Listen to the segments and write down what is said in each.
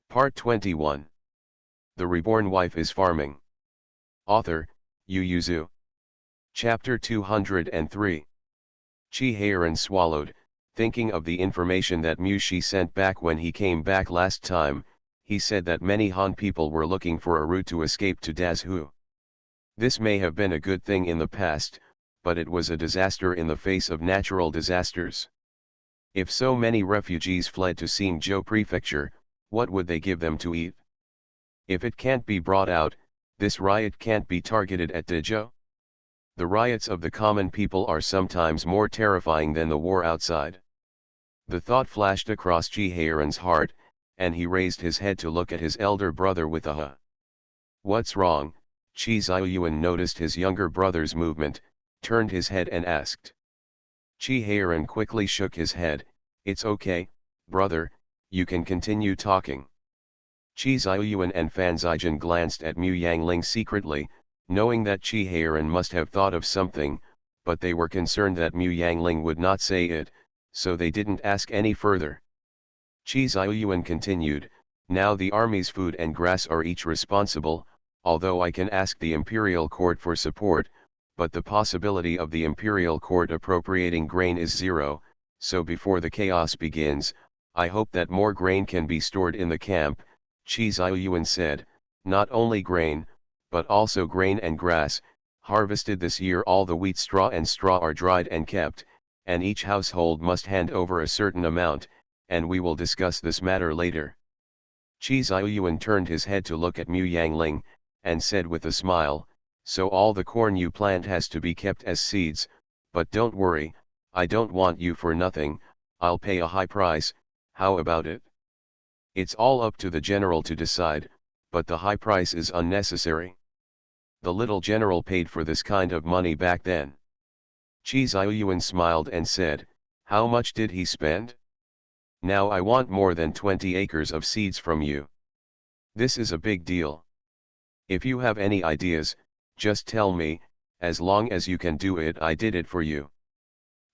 Part 21. The Reborn Wife is Farming. Author, Yu Yuzu. Chapter 203. Chi Heiran swallowed, thinking of the information that Mu Shi sent back when he came back last time. He said that many Han people were looking for a route to escape to Dazhu. This may have been a good thing in the past, but it was a disaster in the face of natural disasters. If so many refugees fled to Xingzhou Prefecture, what would they give them to eat? If it can't be brought out, this riot can't be targeted at Dezhou. The riots of the common people are sometimes more terrifying than the war outside. The thought flashed across Chi Heiran's heart, and he raised his head to look at his elder brother with a huh. What's wrong? Chi Ziyuan noticed his younger brother's movement, turned his head and asked. Chi Heiran quickly shook his head. It's okay, brother, you can continue talking. Chi Ziyuan and Fan Zijin glanced at Mu Yangling secretly, knowing that Chi Heiran must have thought of something, but they were concerned that Mu Yangling would not say it, so they didn't ask any further. Chi Ziyuan continued, now the army's food and grass are each responsible, although I can ask the imperial court for support, but the possibility of the imperial court appropriating grain is zero, so before the chaos begins, I hope that more grain can be stored in the camp. Chi Ziyuan said, not only grain, but also grain and grass, harvested this year. All the wheat straw and straw are dried and kept, and each household must hand over a certain amount, and we will discuss this matter later. Chi Ziyuan turned his head to look at Mu Yangling, and said with a smile, so all the corn you plant has to be kept as seeds, but don't worry, I don't want you for nothing, I'll pay a high price. How about it? It's all up to the general to decide, but the high price is unnecessary. The little general paid for this kind of money back then. Chi Ziyuan smiled and said, how much did he spend? Now I want more than 20 acres of seeds from you. This is a big deal. If you have any ideas, just tell me, as long as you can do it I did it for you.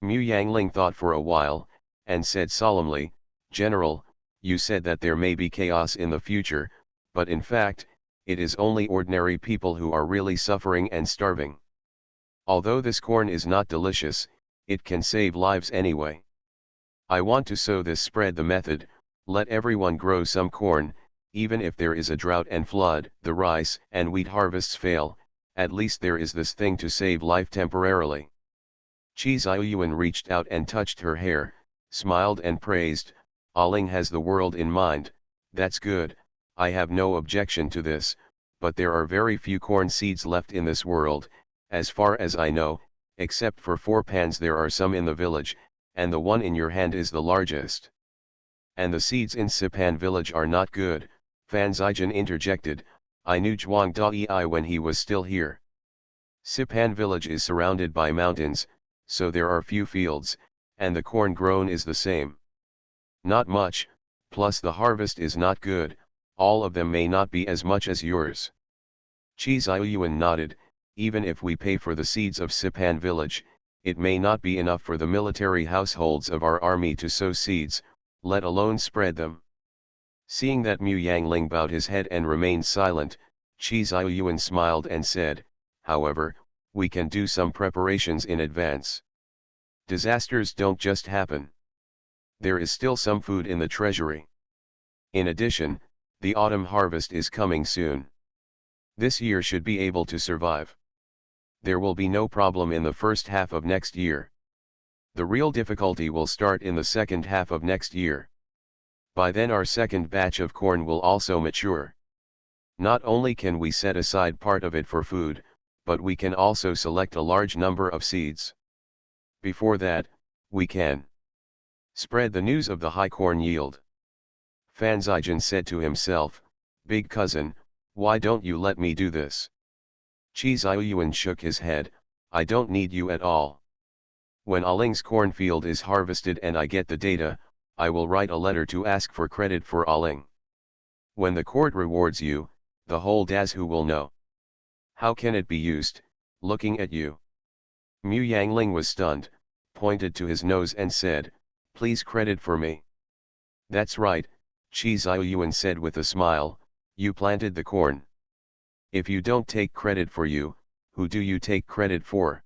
Mu Yangling thought for a while, and said solemnly, General, you said that there may be chaos in the future, but in fact, it is only ordinary people who are really suffering and starving. Although this corn is not delicious, it can save lives anyway. I want to sow this. Spread the method, let everyone grow some corn, even if there is a drought and flood, the rice and wheat harvests fail, at least there is this thing to save life temporarily. Chi Ziyuan reached out and touched her hair, smiled and praised, Aling has the world in mind, that's good, I have no objection to this, but there are very few corn seeds left in this world, as far as I know, except for 4 pans there are some in the village, and the one in your hand is the largest. And the seeds in Sipan village are not good, Fan Zijin interjected, I knew Zhuang Dai when he was still here. Sipan village is surrounded by mountains, so there are few fields, and the corn grown is the same. Not much, plus the harvest is not good, all of them may not be as much as yours. Chi Ziyuan nodded, even if we pay for the seeds of Sipan village, it may not be enough for the military households of our army to sow seeds, let alone spread them. Seeing that Mu Yangling bowed his head and remained silent, Chi Ziyuan smiled and said, however, we can do some preparations in advance. Disasters don't just happen. There is still some food in the treasury. In addition, the autumn harvest is coming soon. This year should be able to survive. There will be no problem in the first half of next year. The real difficulty will start in the second half of next year. By then our second batch of corn will also mature. Not only can we set aside part of it for food, but we can also select a large number of seeds. Before that, we can spread the news of the high corn yield. Fan Zijin said to himself, big cousin, why don't you let me do this? Chi Ziyuan shook his head, I don't need you at all. When Aling's cornfield is harvested and I get the data, I will write a letter to ask for credit for Aling. When the court rewards you, the whole Dazhu will know. How can it be used? Looking at you. Mu Yangling was stunned, pointed to his nose and said, please credit for me. That's right, Chi Xiuyuan said with a smile, you planted the corn. If you don't take credit for you, who do you take credit for?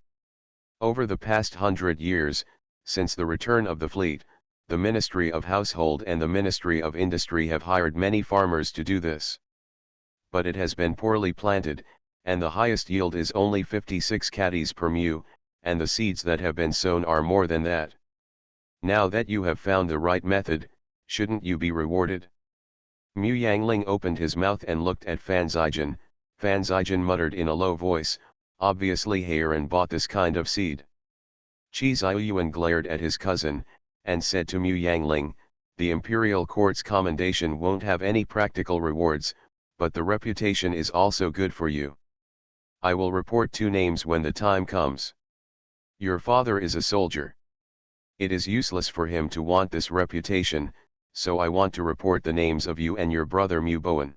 Over the past 100 years, since the return of the fleet, the Ministry of Household and the Ministry of Industry have hired many farmers to do this. But it has been poorly planted, and the highest yield is only 56 caddies per mu, and the seeds that have been sown are more than that. Now that you have found the right method, shouldn't you be rewarded? Mu Yangling opened his mouth and looked at Fan Zijian. Fan Zijian muttered in a low voice, obviously Heiran bought this kind of seed. Chi Xiuyuan glared at his cousin, and said to Mu Yangling, the imperial court's commendation won't have any practical rewards, but the reputation is also good for you. I will report 2 names when the time comes. Your father is a soldier. It is useless for him to want this reputation, so I want to report the names of you and your brother Mu Bowen.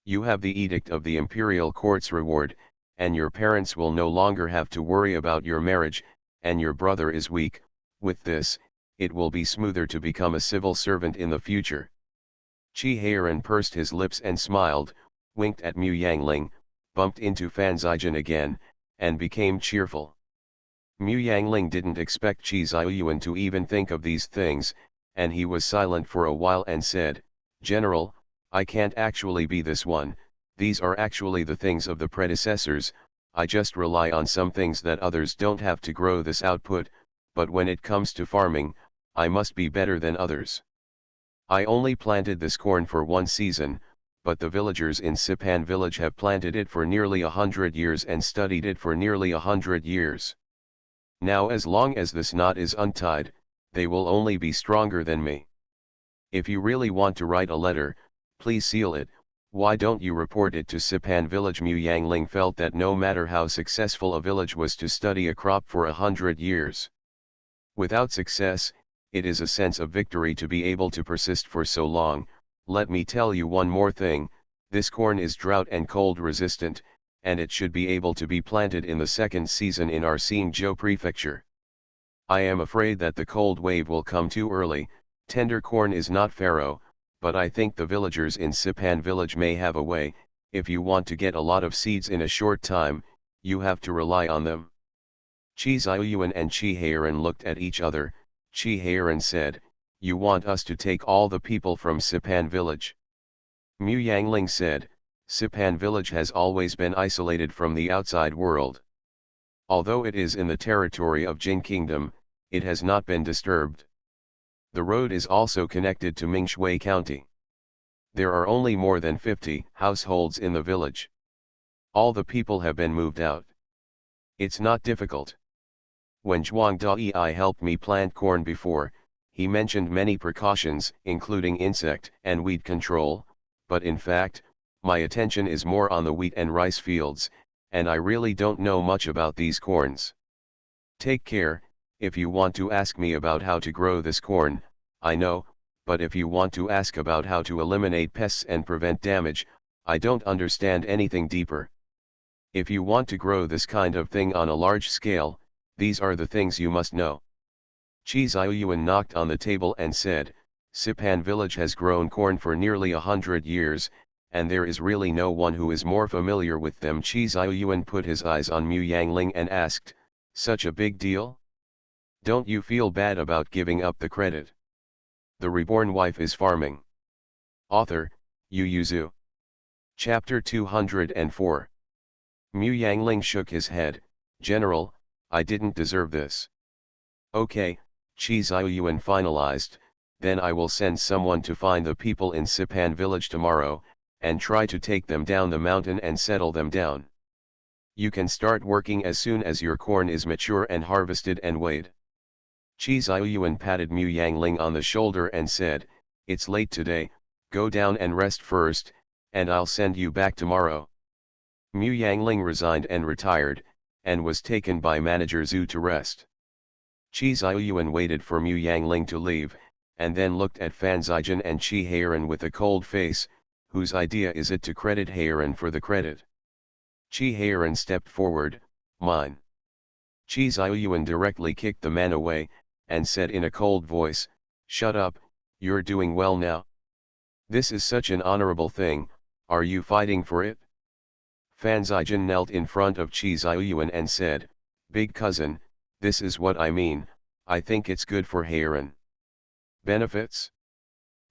You have the edict of the imperial court's reward, and your parents will no longer have to worry about your marriage, and your brother is weak. With this, it will be smoother to become a civil servant in the future. Chi Heiran pursed his lips and smiled, winked at Mu Yangling, bumped into Fan Zijian again, and became cheerful. Mu Yangling didn't expect Chi Xiuyuan to even think of these things, and he was silent for a while and said, General, I can't actually be this one, these are actually the things of the predecessors, I just rely on some things that others don't have to grow this output, but when it comes to farming, I must be better than others. I only planted this corn for 1 season, but the villagers in Sipan village have planted it for nearly 100 years and studied it for nearly 100 years. Now as long as this knot is untied, they will only be stronger than me. If you really want to write a letter, please seal it. Why don't you report it to Sipan village? Mu Yangling felt that no matter how successful a village was to study a crop for 100 years, without success, it is a sense of victory to be able to persist for so long. Let me tell you one more thing, this corn is drought and cold resistant, and it should be able to be planted in the 2nd season in our Xingzhou prefecture. I am afraid that the cold wave will come too early. Tender corn is not farrow, but I think the villagers in Sipan village may have a way. If you want to get a lot of seeds in a short time, you have to rely on them. Chi Xiuyuan and Chi Heiran looked at each other. Chi Heiran said, you want us to take all the people from Sipan village? Mu Yangling said, Sipan village has always been isolated from the outside world. Although it is in the territory of Jin Kingdom, it has not been disturbed. The road is also connected to Mingshui County. There are only more than 50 households in the village. All the people have been moved out. It's not difficult. When Zhuang Dai helped me plant corn before, he mentioned many precautions, including insect and weed control, but in fact, my attention is more on the wheat and rice fields, and I really don't know much about these corns. Take care. If you want to ask me about how to grow this corn, I know, but if you want to ask about how to eliminate pests and prevent damage, I don't understand anything deeper. If you want to grow this kind of thing on a large scale, these are the things you must know. Chi Xiuyuan knocked on the table and said, Sipan village has grown corn for nearly 100 years, and there is really no one who is more familiar with them. Chi Xiuyuan put his eyes on Mu Yangling and asked, such a big deal? Don't you feel bad about giving up the credit? The Reborn Wife is Farming. Author, Yu Yuzu. Chapter 204. Mu Yangling shook his head, General, I didn't deserve this. Okay, Chi Xiuyuan finalized, then I will send someone to find the people in Sipan village tomorrow, and try to take them down the mountain and settle them down. You can start working as soon as your corn is mature and harvested and weighed. Chi Xiuyuan patted Mu Yangling on the shoulder and said, it's late today, go down and rest first, and I'll send you back tomorrow. Mu Yangling resigned and retired, and was taken by manager Zhu to rest. Chi Xiuyuan waited for Mu Yangling to leave, and then looked at Fan Zijian and Chi Heiran with a cold face, whose idea is it to credit Heiran for the credit? Chi Heiran stepped forward, mine. Chi Xiuyuan directly kicked the man away, and said in a cold voice, shut up, you're doing well now. This is such an honorable thing, are you fighting for it? Fan Zijian knelt in front of Qi Ziyuan and said, Big cousin, this is what I mean, I think it's good for Heiran. Benefits?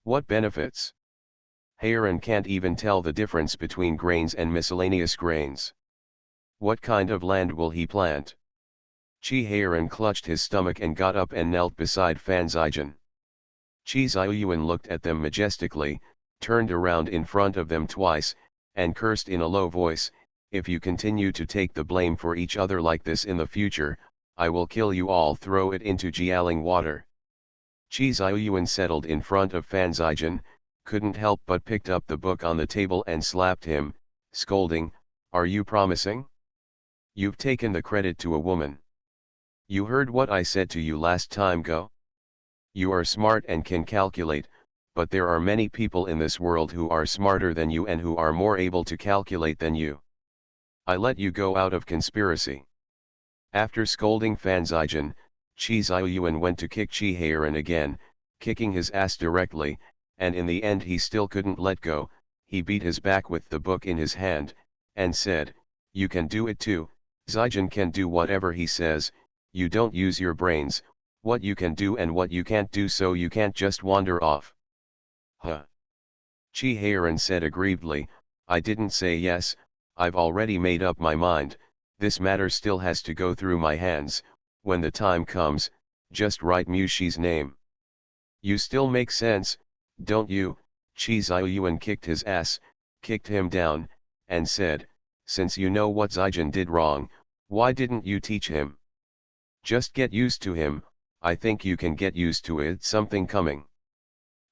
What benefits? Heiran can't even tell the difference between grains and miscellaneous grains. What kind of land will he plant? Qi Heiran clutched his stomach and got up and knelt beside Fan Zijian. Qi Ziyuan looked at them majestically, turned around in front of them twice, and cursed in a low voice, if you continue to take the blame for each other like this in the future, I will kill you all. Throw it into Jialing water. Qi Ziyuan settled in front of Fan Zijian, couldn't help but picked up the book on the table and slapped him, scolding, are you promising? You've taken the credit to a woman. You heard what I said to you last time. Go. You are smart and can calculate, but there are many people in this world who are smarter than you and who are more able to calculate than you. I let you go out of conspiracy. After scolding Fan Zijian, Qi Ziyuan went to kick Qi Heiran again, kicking his ass directly, and in the end he still couldn't let go. He beat his back with the book in his hand, and said, you can do it too, Zijian can do whatever he says, you don't use your brains, what you can do and what you can't do, so you can't just wander off. Huh. Qi Heiran said aggrievedly, I didn't say yes, I've already made up my mind, this matter still has to go through my hands, when the time comes, just write Mushi's name. You still make sense, don't you? Qi Ziyuan kicked his ass, kicked him down, and said, since you know what Zijian did wrong, why didn't you teach him? Just get used to him, I think you can get used to it, something coming.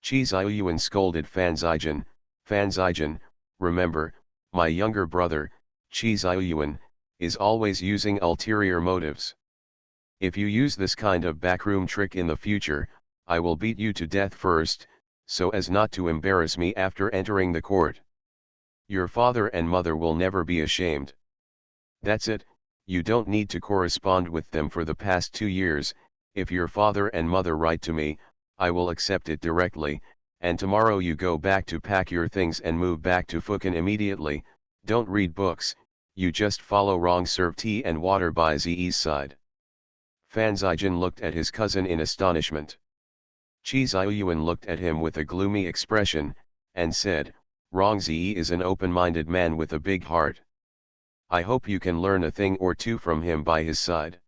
Qi Ziyuan scolded Fan Zijian, remember, my younger brother, Qi Ziyuan, is always using ulterior motives. If you use this kind of backroom trick in the future, I will beat you to death first, so as not to embarrass me after entering the court. Your father and mother will never be ashamed. That's it, you don't need to correspond with them for the past 2 years, if your father and mother write to me, I will accept it directly, and tomorrow you go back to pack your things and move back to Fukin immediately, don't read books, you just follow wrong, serve tea and water by Zi's side. Fan Zijian looked at his cousin in astonishment. Qi Ziyuan looked at him with a gloomy expression, and said, Rong Zi is an open-minded man with a big heart. I hope you can learn a thing or two from him by his side.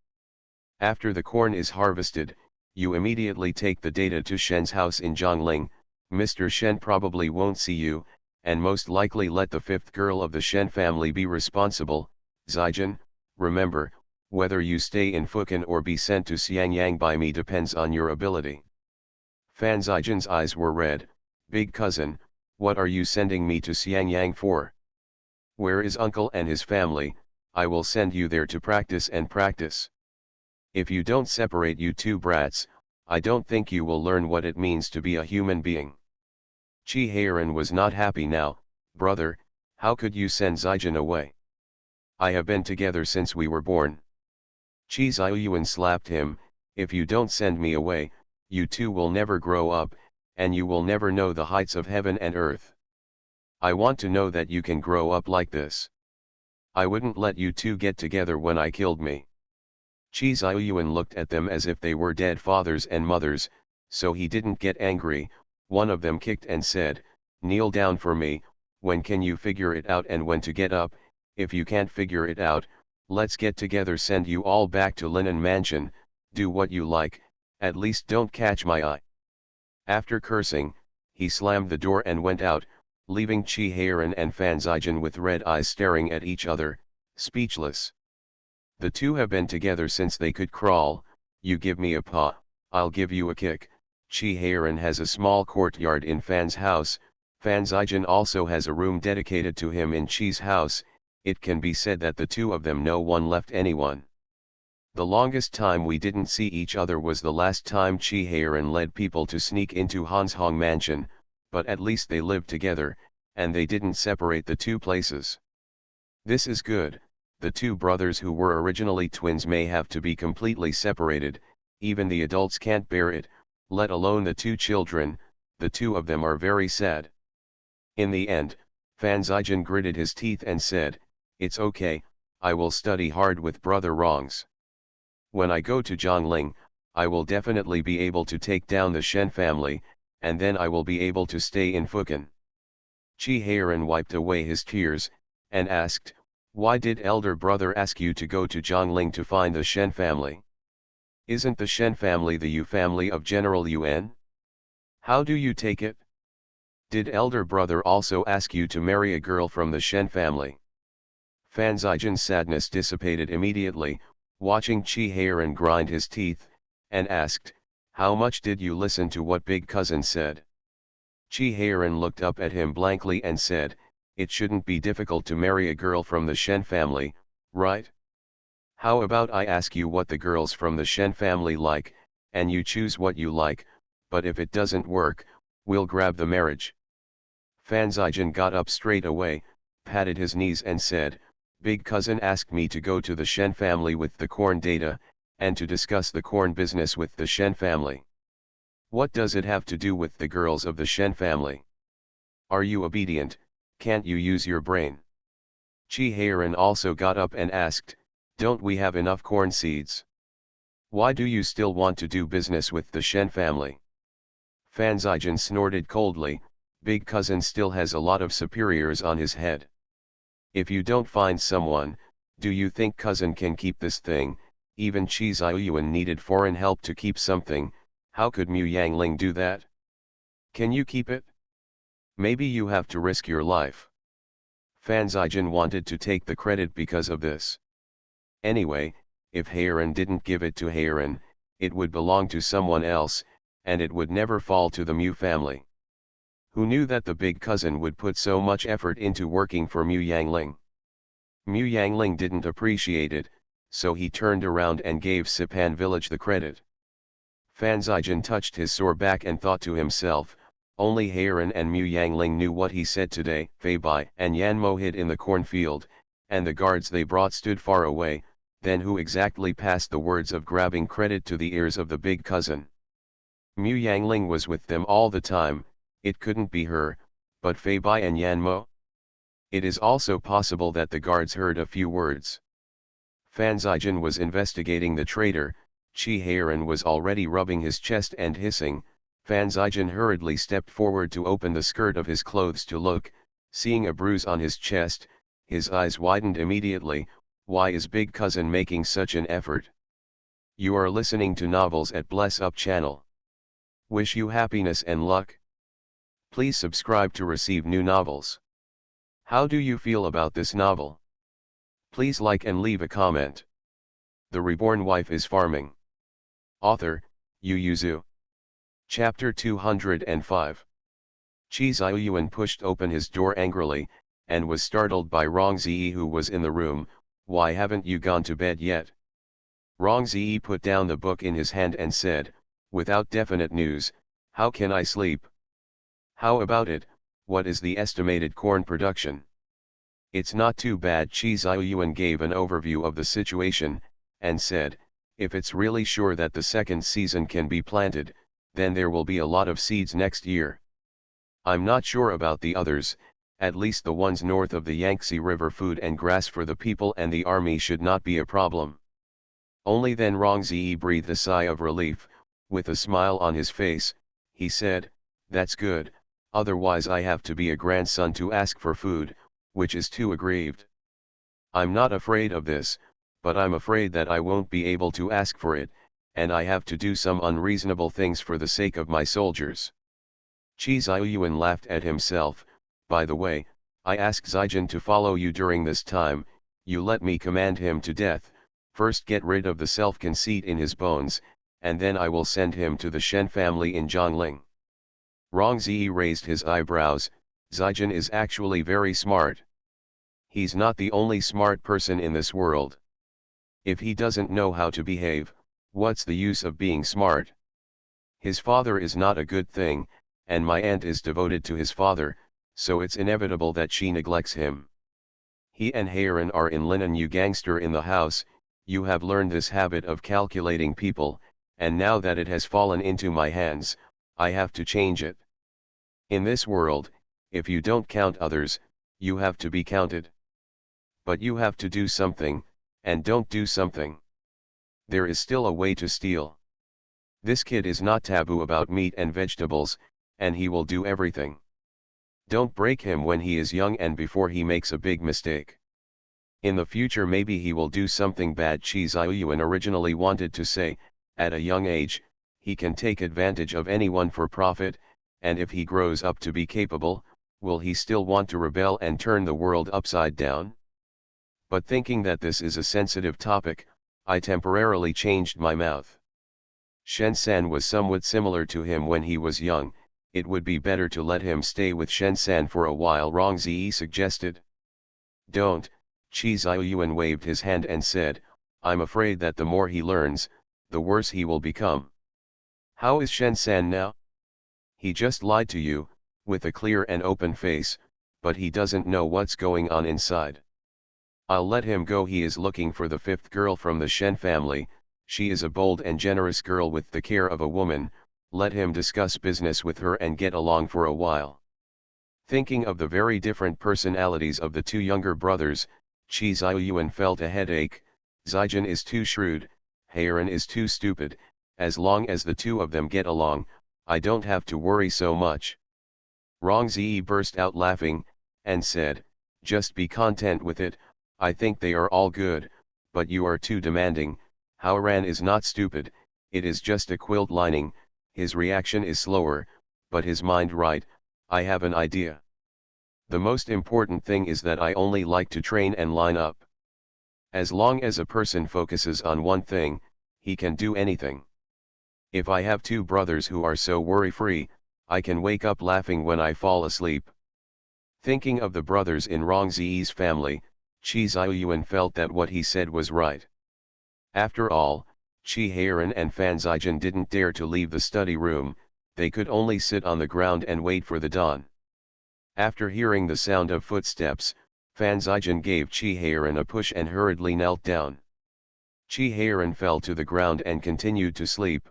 After the corn is harvested, you immediately take the data to Shen's house in Zhongling, Mr. Shen probably won't see you, and most likely let the 5th girl of the Shen family be responsible. Zijian, remember, whether you stay in Fukin or be sent to Xiangyang by me depends on your ability. Fan Zijian's eyes were red, big cousin, what are you sending me to Xiangyang for? Where is uncle and his family? I will send you there to practice and practice. If you don't separate, you two brats, I don't think you will learn what it means to be a human being. Qi Heiran was not happy now, brother, how could you send Zijian away? I have been together since we were born. Qi Ziyuan slapped him, if you don't send me away, you two will never grow up, and you will never know the heights of heaven and earth. I want to know that you can grow up like this. I wouldn't let you two get together when I killed me. Qi Ziyuan looked at them as if they were dead fathers and mothers, so he didn't get angry. One of them kicked and said, kneel down for me, when can you figure it out and when to get up? If you can't figure it out, let's get together, send you all back to Linen Mansion, do what you like, at least don't catch my eye. After cursing, he slammed the door and went out, leaving Qi Heiran and Fan Zijian with red eyes staring at each other, speechless. The two have been together since they could crawl, you give me a paw, I'll give you a kick. Qi Heiran has a small courtyard in Fan's house, Fan Zijian also has a room dedicated to him in Qi's house. It can be said that the two of them no one left anyone. The longest time we didn't see each other was the last time Qi Heiran led people to sneak into Hanshong Mansion, but at least they lived together, and they didn't separate the two places. This is good, the two brothers who were originally twins may have to be completely separated, even the adults can't bear it, let alone the two children, the two of them are very sad. In the end, Fan Zijan gritted his teeth and said, "It's okay, I will study hard with Brother Rongs. When I go to Zhongling, I will definitely be able to take down the Shen family, and then I will be able to stay in Fukan." Chi Heiran wiped away his tears, and asked, "Why did elder brother ask you to go to Zhongling to find the Shen family? Isn't the Shen family the Yu family of General Yuan? How do you take it? Did elder brother also ask you to marry a girl from the Shen family?" Fan Zijan's sadness dissipated immediately, watching Chi Heiran grind his teeth, and asked, "How much did you listen to what big cousin said?" Chi Heiran looked up at him blankly and said, "It shouldn't be difficult to marry a girl from the Shen family, right? How about I ask you what the girls from the Shen family like, and you choose what you like, but if it doesn't work, we'll grab the marriage." Fan Zijan got up straight away, patted his knees and said, "Big cousin asked me to go to the Shen family with the corn data, and to discuss the corn business with the Shen family. What does it have to do with the girls of the Shen family? Are you obedient? Can't you use your brain?" Chi Heiran also got up and asked, "Don't we have enough corn seeds? Why do you still want to do business with the Shen family?" Fan Zijan snorted coldly, "Big cousin still has a lot of superiors on his head. If you don't find someone, do you think cousin can keep this thing? Even Chi Ziyuan needed foreign help to keep something, how could Mu Yangling do that? Can you keep it? Maybe you have to risk your life." Fan Zijan wanted to take the credit because of this. Anyway, if Heiran didn't give it to Heiran, it would belong to someone else, and it would never fall to the Mu family. Who knew that the big cousin would put so much effort into working for Mu Yangling? Mu Yangling didn't appreciate it, so he turned around and gave Sipan village the credit. Fan Zijan touched his sore back and thought to himself, only Heiran and Mu Yangling knew what he said today. Fei Bai and Yan Mo hid in the cornfield, and the guards they brought stood far away, then who exactly passed the words of grabbing credit to the ears of the big cousin? Mu Yangling was with them all the time, it couldn't be her, but Fei Bai and Yan Mo? It is also possible that the guards heard a few words. Fan Zijan was investigating the traitor, Chi Heiran was already rubbing his chest and hissing. Fan Zijan hurriedly stepped forward to open the skirt of his clothes to look, seeing a bruise on his chest, his eyes widened immediately. Why is big cousin making such an effort? You are listening to novels at Bless Up channel. Wish you happiness and luck. Please subscribe to receive new novels. How do you feel about this novel? Please like and leave a comment. The Reborn Wife is Farming. Author, Yu Yuzu. Chapter 205. Chi Ziyuan pushed open his door angrily, and was startled by Rong Ziyi who was in the room. "Why haven't you gone to bed yet?" Rong Ziyi put down the book in his hand and said, "Without definite news, how can I sleep? How about it, what is the estimated corn production?" "It's not too bad." Chi Ziyuan gave an overview of the situation, and said, "If it's really sure that the second season can be planted, then there will be a lot of seeds next year. I'm not sure about the others, at least the ones north of the Yangtze River. Food and grass for the people and the army should not be a problem." Only then Rong Ziyi breathed a sigh of relief. With a smile on his face, he said, "That's good, otherwise I have to be a grandson to ask for food, which is too aggrieved. I'm not afraid of this, but I'm afraid that I won't be able to ask for it, and I have to do some unreasonable things for the sake of my soldiers." Chi Ziyuan laughed at himself. "By the way, I asked Zijan to follow you during this time, you let me command him to death. First get rid of the self-conceit in his bones, and then I will send him to the Shen family in Zhongling." Rong Ziyi raised his eyebrows. "Zijan is actually very smart. He's not the only smart person in this world. If he doesn't know how to behave, what's the use of being smart? His father is not a good thing, and my aunt is devoted to his father, so it's inevitable that she neglects him. He and Heiran are in linen. You gangster in the house, you have learned this habit of calculating people, and now that it has fallen into my hands, I have to change it. In this world, if you don't count others, you have to be counted. But you have to do something, and don't do something. There is still a way to steal. This kid is not taboo about meat and vegetables, and he will do everything. Don't break him when he is young and before he makes a big mistake. In the future maybe he will do something bad. Chi Xiuyuan originally wanted to say, at a young age, he can take advantage of anyone for profit, and if he grows up to be capable, will he still want to rebel and turn the world upside down? But thinking that this is a sensitive topic, I temporarily changed my mouth. Shen-san was somewhat similar to him when he was young, it would be better to let him stay with Shen-san for a while, Rong Zi suggested. Don't, Chi Xiuyuan waved his hand and said, I'm afraid that the more he learns, the worse he will become. How is Shen-san now? He just lied to you, with a clear and open face, but he doesn't know what's going on inside. I'll let him go. He is looking for the fifth girl from the Shen family. She is a bold and generous girl with the care of a woman, let him discuss business with her and get along for a while. Thinking of the very different personalities of the two younger brothers, Chi Xiuyuan felt a headache. Zijin is too shrewd, Heiran is too stupid, as long as the two of them get along, I don't have to worry so much. Rong Zi burst out laughing, and said, just be content with it, I think they are all good, but you are too demanding. Heiran is not stupid, it is just a quilt lining, his reaction is slower, but his mind right, I have an idea. The most important thing is that I only like to train and line up. As long as a person focuses on one thing, he can do anything. If I have two brothers who are so worry-free, I can wake up laughing when I fall asleep. Thinking of the brothers in Rong Zi's family, Chi Xiuyuan felt that what he said was right. After all, Chi Heiran and Fan Zijin didn't dare to leave the study room, they could only sit on the ground and wait for the dawn. After hearing the sound of footsteps, Fan Zijin gave Chi Heiran a push and hurriedly knelt down. Chi Heiran fell to the ground and continued to sleep.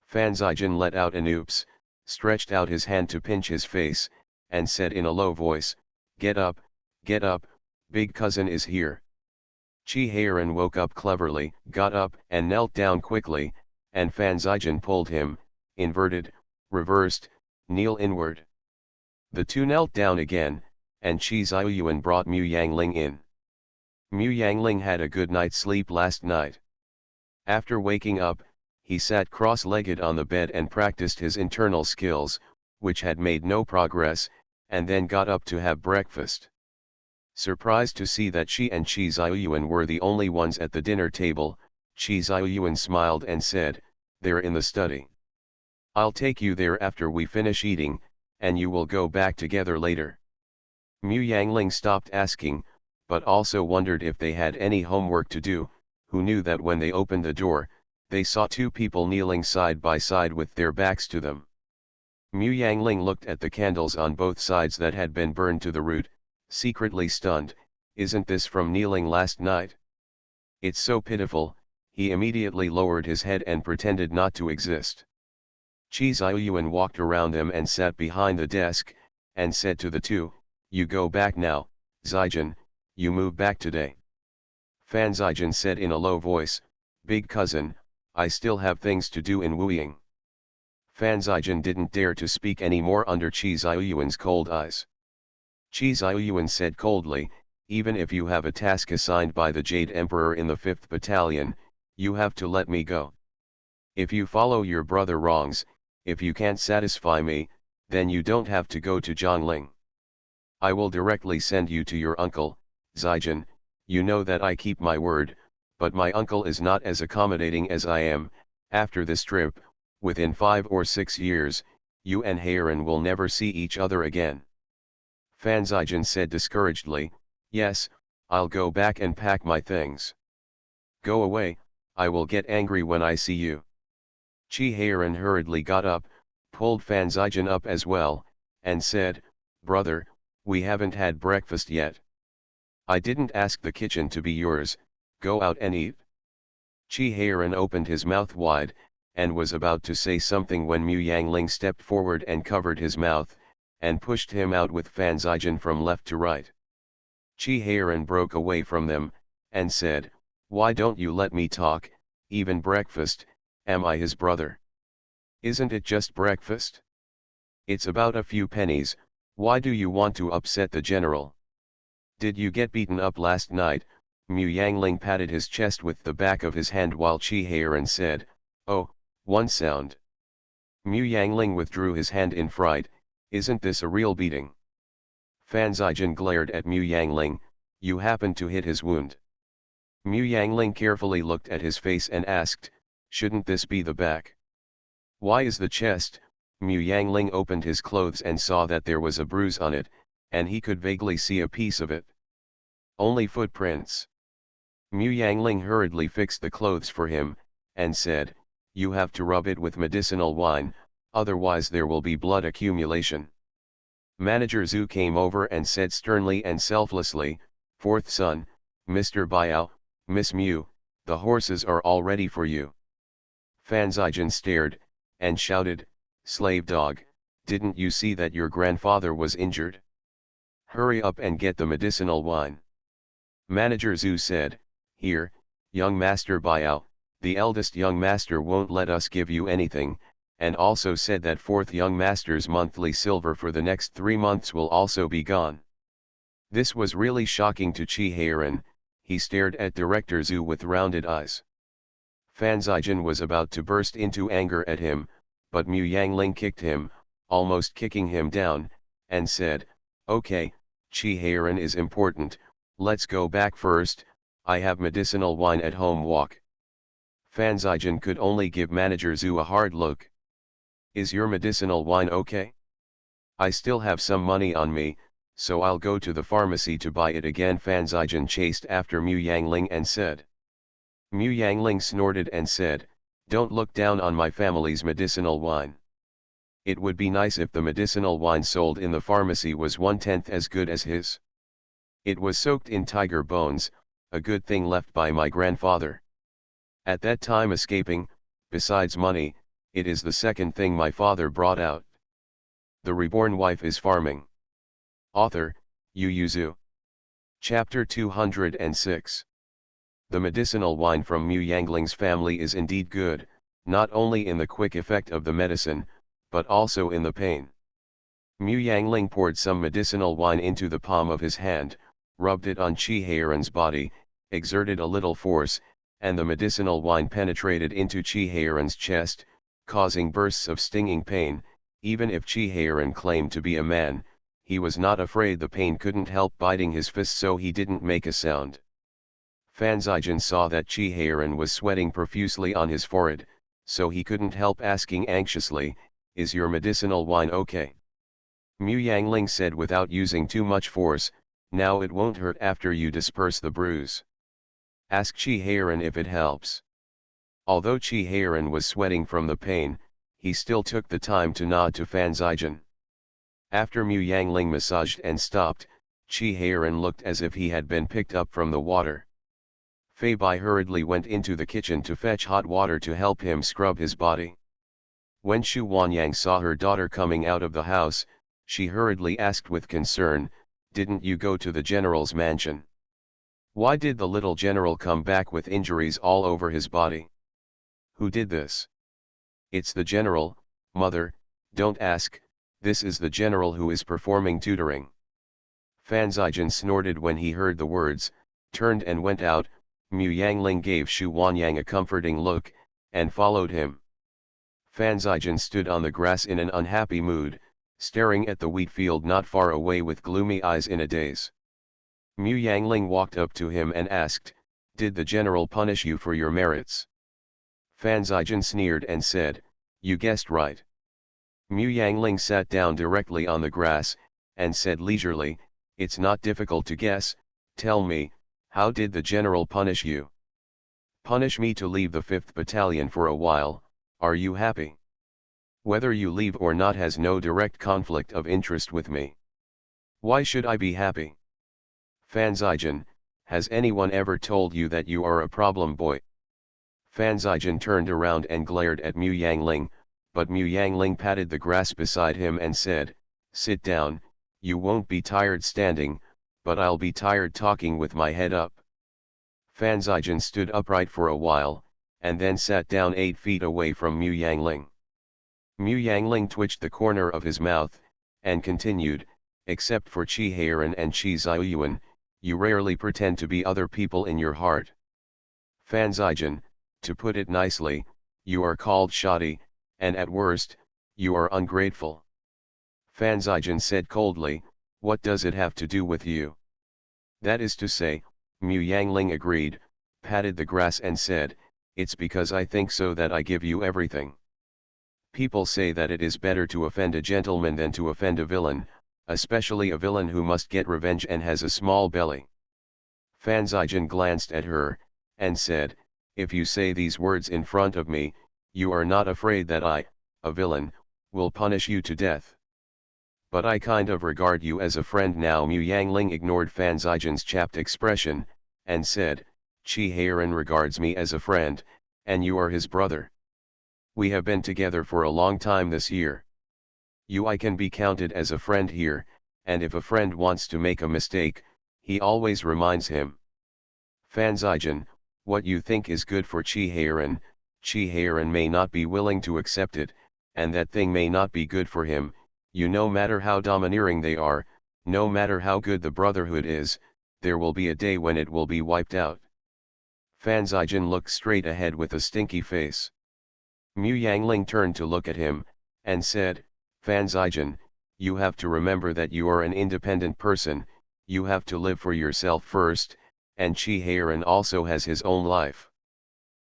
Fan Zijin let out an oops, stretched out his hand to pinch his face, and said in a low voice, get up, big cousin is here. Chi Heiran woke up cleverly, got up and knelt down quickly, and Fan Zijin pulled him, inverted, reversed, kneel inward. The two knelt down again, and Chi Xiuyuan brought Mu Yangling in. Mu Yangling had a good night's sleep last night. After waking up, he sat cross-legged on the bed and practiced his internal skills, which had made no progress, and then got up to have breakfast. Surprised to see that she and Chi Xiuyuan were the only ones at the dinner table, Chi Xiuyuan smiled and said, they're in the study. I'll take you there after we finish eating, and you will go back together later. Mu Yangling stopped asking, but also wondered if they had any homework to do, who knew that when they opened the door, they saw two people kneeling side by side with their backs to them. Mu Yangling looked at the candles on both sides that had been burned to the root, secretly stunned, isn't this from kneeling last night? It's so pitiful, he immediately lowered his head and pretended not to exist. Chi Xiuyuan walked around them and sat behind the desk, and said to the two, you go back now, Zijin, you move back today. Fan Zijin said in a low voice, big cousin, I still have things to do in Wuying. Fan Zijin didn't dare to speak any more under Chi Xiuyuan's cold eyes. Chi Xiuyuan said coldly, even if you have a task assigned by the Jade Emperor in the 5th Battalion, you have to let me go. If you follow your brother Rong's, if you can't satisfy me, then you don't have to go to Zhongling. I will directly send you to your uncle, Zijin, you know that I keep my word, but my uncle is not as accommodating as I am. After this trip, within 5 or 6 years, you and Heiran will never see each other again. Fan Zijin said discouragedly, yes, I'll go back and pack my things. Go away, I will get angry when I see you. Chi Heiran hurriedly got up, pulled Fan Zijin up as well, and said, brother, we haven't had breakfast yet. I didn't ask the kitchen to be yours, go out and eat. Chi Heiran opened his mouth wide, and was about to say something when Mu Yangling stepped forward and covered his mouth, and pushed him out with Fan Zijian from left to right. Chi Heiran broke away from them, and said, "Why don't you let me talk, even breakfast, am I his brother? Isn't it just breakfast? It's about a few pennies, why do you want to upset the general? Did you get beaten up last night?" Mu Yangling patted his chest with the back of his hand while Chi Heiran said, "Oh, one sound." Mu Yangling withdrew his hand in fright, "Isn't this a real beating?" Fan Zijian glared at Mu Yangling, "You happened to hit his wound." Mu Yangling carefully looked at his face and asked, "Shouldn't this be the back? Why is the chest?" Mu Yangling opened his clothes and saw that there was a bruise on it, and he could vaguely see a piece of it. "Only footprints." Mu Yangling hurriedly fixed the clothes for him, and said, "You have to rub it with medicinal wine, otherwise there will be blood accumulation." Manager Zhu came over and said sternly and selflessly, "Fourth son, Mr. Biao, Miss Mu, the horses are all ready for you." Fan Zijian stared, and shouted, "Slave dog, didn't you see that your grandfather was injured? Hurry up and get the medicinal wine." Manager Zhu said, "Here, young Master Biao, the eldest young master won't let us give you anything, and also said that fourth young master's monthly silver for the next 3 months will also be gone." This was really shocking to Chi Heiran. He stared at Director Zhu with rounded eyes. Fan Zijian was about to burst into anger at him, but Mu Yangling kicked him, almost kicking him down, and said, "Okay, Chi Heiran is important, let's go back first, I have medicinal wine at home." Walk. Fan Zijian could only give Manager Zhu a hard look. "Is your medicinal wine okay? I still have some money on me, so I'll go to the pharmacy to buy it again." Fan Zijian chased after Mu Yangling and said. Mu Yangling snorted and said, "Don't look down on my family's medicinal wine. It would be nice if the medicinal wine sold in the pharmacy was 1/10 as good as his. It was soaked in tiger bones, a good thing left by my grandfather. At that time escaping, besides money, it is the second thing my father brought out." The Reborn Wife is Farming. Author, Yu Yuzu. Chapter 206. The medicinal wine from Mu Yangling's family is indeed good, not only in the quick effect of the medicine, but also in the pain. Mu Yangling poured some medicinal wine into the palm of his hand, rubbed it on Chi Heiran's body, exerted a little force, and the medicinal wine penetrated into Chi Heiran's chest, causing bursts of stinging pain. Even if Chi Heiran claimed to be a man, he was not afraid the pain couldn't help biting his fist, so he didn't make a sound. Fan Zijian saw that Chi Heiran was sweating profusely on his forehead, so he couldn't help asking anxiously, "Is your medicinal wine okay?" Mu Yangling said without using too much force, "Now it won't hurt after you disperse the bruise. Ask Chi Heiran if it helps." Although Chi Heiran was sweating from the pain, he still took the time to nod to Fan Zijian. After Mu Yangling massaged and stopped, Chi Heiran looked as if he had been picked up from the water. Fei Bai hurriedly went into the kitchen to fetch hot water to help him scrub his body. When Xu Wanyang saw her daughter coming out of the house, she hurriedly asked with concern, "Didn't you go to the general's mansion? Why did the little general come back with injuries all over his body? Who did this?" "It's the general, mother, don't ask, this is the general who is performing tutoring." Fan Zijian snorted when he heard the words, turned and went out. Mu Yangling gave Xu Wanyang a comforting look, and followed him. Fan Zijian stood on the grass in an unhappy mood, staring at the wheat field not far away with gloomy eyes in a daze. Mu Yangling walked up to him and asked, "Did the general punish you for your merits?" Fan Zijian sneered and said, "You guessed right." Mu Yangling sat down directly on the grass, and said leisurely, "It's not difficult to guess, tell me, how did the general punish you?" "Punish me to leave the 5th Battalion for a while. Are you happy? Whether you leave or not has no direct conflict of interest with me. Why should I be happy?" "Fan Zijian, has anyone ever told you that you are a problem boy?" Fan Zijian turned around and glared at Mu Yangling, but Mu Yangling patted the grass beside him and said, Sit down, you won't be tired standing, but I'll be tired talking with my head up. Fanzaijan stood upright for a while, and then sat down 8 feet away from Mu Yangling. Mu Yangling twitched the corner of his mouth, and continued, except for Chi Heiran and Chi Ziyuan, you rarely pretend to be other people in your heart. Fanzaijan, to put it nicely, you are called shoddy, and at worst, you are ungrateful. Fanzaijan said coldly, what does it have to do with you? That is to say, Mu Yangling agreed, patted the grass and said, it's because I think so that I give you everything. People say that it is better to offend a gentleman than to offend a villain, especially a villain who must get revenge and has a small belly. Fanzaijan glanced at her, and said, if you say these words in front of me, you are not afraid that I, a villain, will punish you to death. But I kind of regard you as a friend now. Mu Yangling ignored Fanzaijan's chapped expression, and said, Chi Heiran regards me as a friend, and you are his brother. We have been together for a long time this year. I can be counted as a friend here, and if a friend wants to make a mistake, he always reminds him. Fanzaijan, what you think is good for Chi Heiran may not be willing to accept it, and that thing may not be good for him. No matter how domineering they are, no matter how good the brotherhood is, there will be a day when it will be wiped out. Fanzaijan looked straight ahead with a stinky face. Mu Yangling turned to look at him, and said, Fanzaijan, you have to remember that you are an independent person, you have to live for yourself first, and Chi Heiran also has his own life.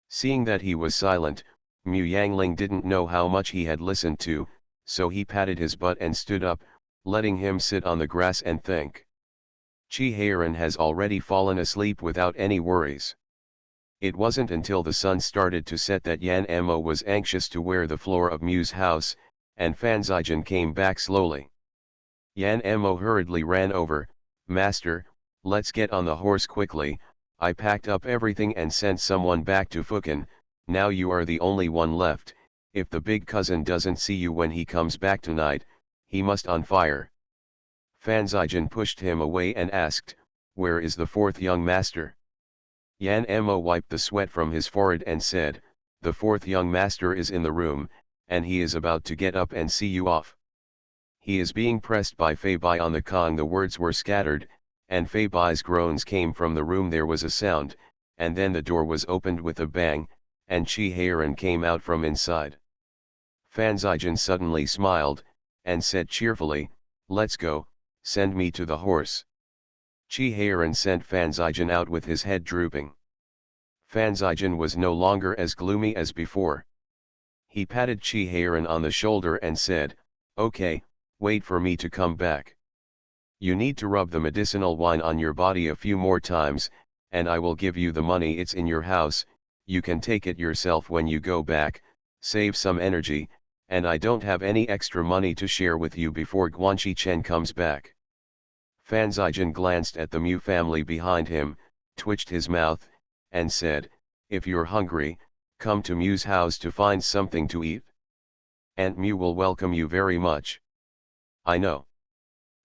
Seeing that he was silent, Mu Yangling didn't know how much he had listened to, so he patted his butt and stood up, letting him sit on the grass and think. Chi Heiran has already fallen asleep without any worries. It wasn't until the sun started to set that Yan Mo was anxious to wear the floor of Mu's house, and Fanzaijan came back slowly. Yan Mo hurriedly ran over, Master, let's get on the horse quickly, I packed up everything and sent someone back to Fukin, now you are the only one left, if the big cousin doesn't see you when he comes back tonight, he must on fire. Fanzaijan pushed him away and asked, where is the 4th young master? Yan Mo wiped the sweat from his forehead and said, the 4th young master is in the room, and he is about to get up and see you off. He is being pressed by Fei Bai on the Kong. The words were scattered, and Fei Bai's groans came from the room. There was a sound, and then the door was opened with a bang, and Chi Heiran came out from inside. Fanzaijan suddenly smiled, and said cheerfully, let's go, send me to the horse. Chi Heiran sent Fanzaijan out with his head drooping. Fanzaijan was no longer as gloomy as before. He patted Chi Heiran on the shoulder and said, okay, wait for me to come back. You need to rub the medicinal wine on your body a few more times, and I will give you the money. It's in your house, you can take it yourself when you go back, save some energy, and I don't have any extra money to share with you before Guanxi Chen comes back. Fanzaijan glanced at the Mu family behind him, twitched his mouth, and said, if you're hungry, come to Mu's house to find something to eat. Aunt Mu will welcome you very much. I know.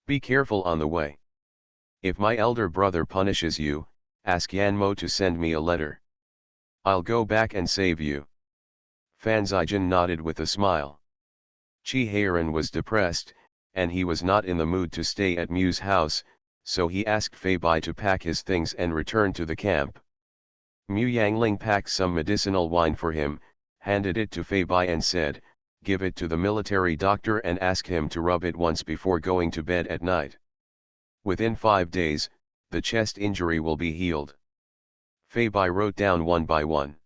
Be careful on the way. If my elder brother punishes you, ask Yan Mo to send me a letter. I'll go back and save you. Fanzaijan nodded with a smile. Chi Heiran was depressed, and he was not in the mood to stay at Mu's house, so he asked Fei Bai to pack his things and return to the camp. Mu Yangling packed some medicinal wine for him, handed it to Fei Bai and said, give it to the military doctor and ask him to rub it once before going to bed at night. Within 5 days, the chest injury will be healed. Fei Bai wrote down one by one.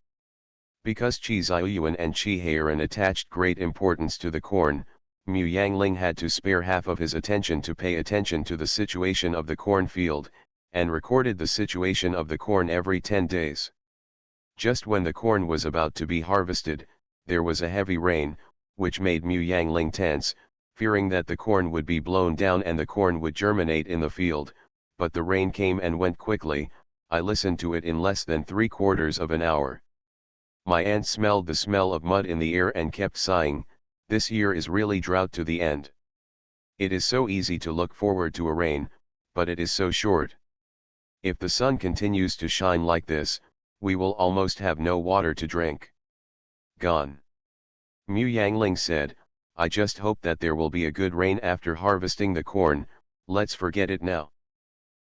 Because Chi Ziyuan and Chi Heiran attached great importance to the corn, Mu Yangling had to spare half of his attention to pay attention to the situation of the cornfield, and recorded the situation of the corn every 10 days. Just when the corn was about to be harvested, there was a heavy rain, which made Mu Yangling tense, fearing that the corn would be blown down and the corn would germinate in the field, but the rain came and went quickly. I listened to it in less than 3/4 of an hour. My aunt smelled the smell of mud in the air and kept sighing, this year is really drought to the end. It is so easy to look forward to a rain, but it is so short. If the sun continues to shine like this, we will almost have no water to drink. Gone. Mu Yangling said, I just hope that there will be a good rain after harvesting the corn, let's forget it now.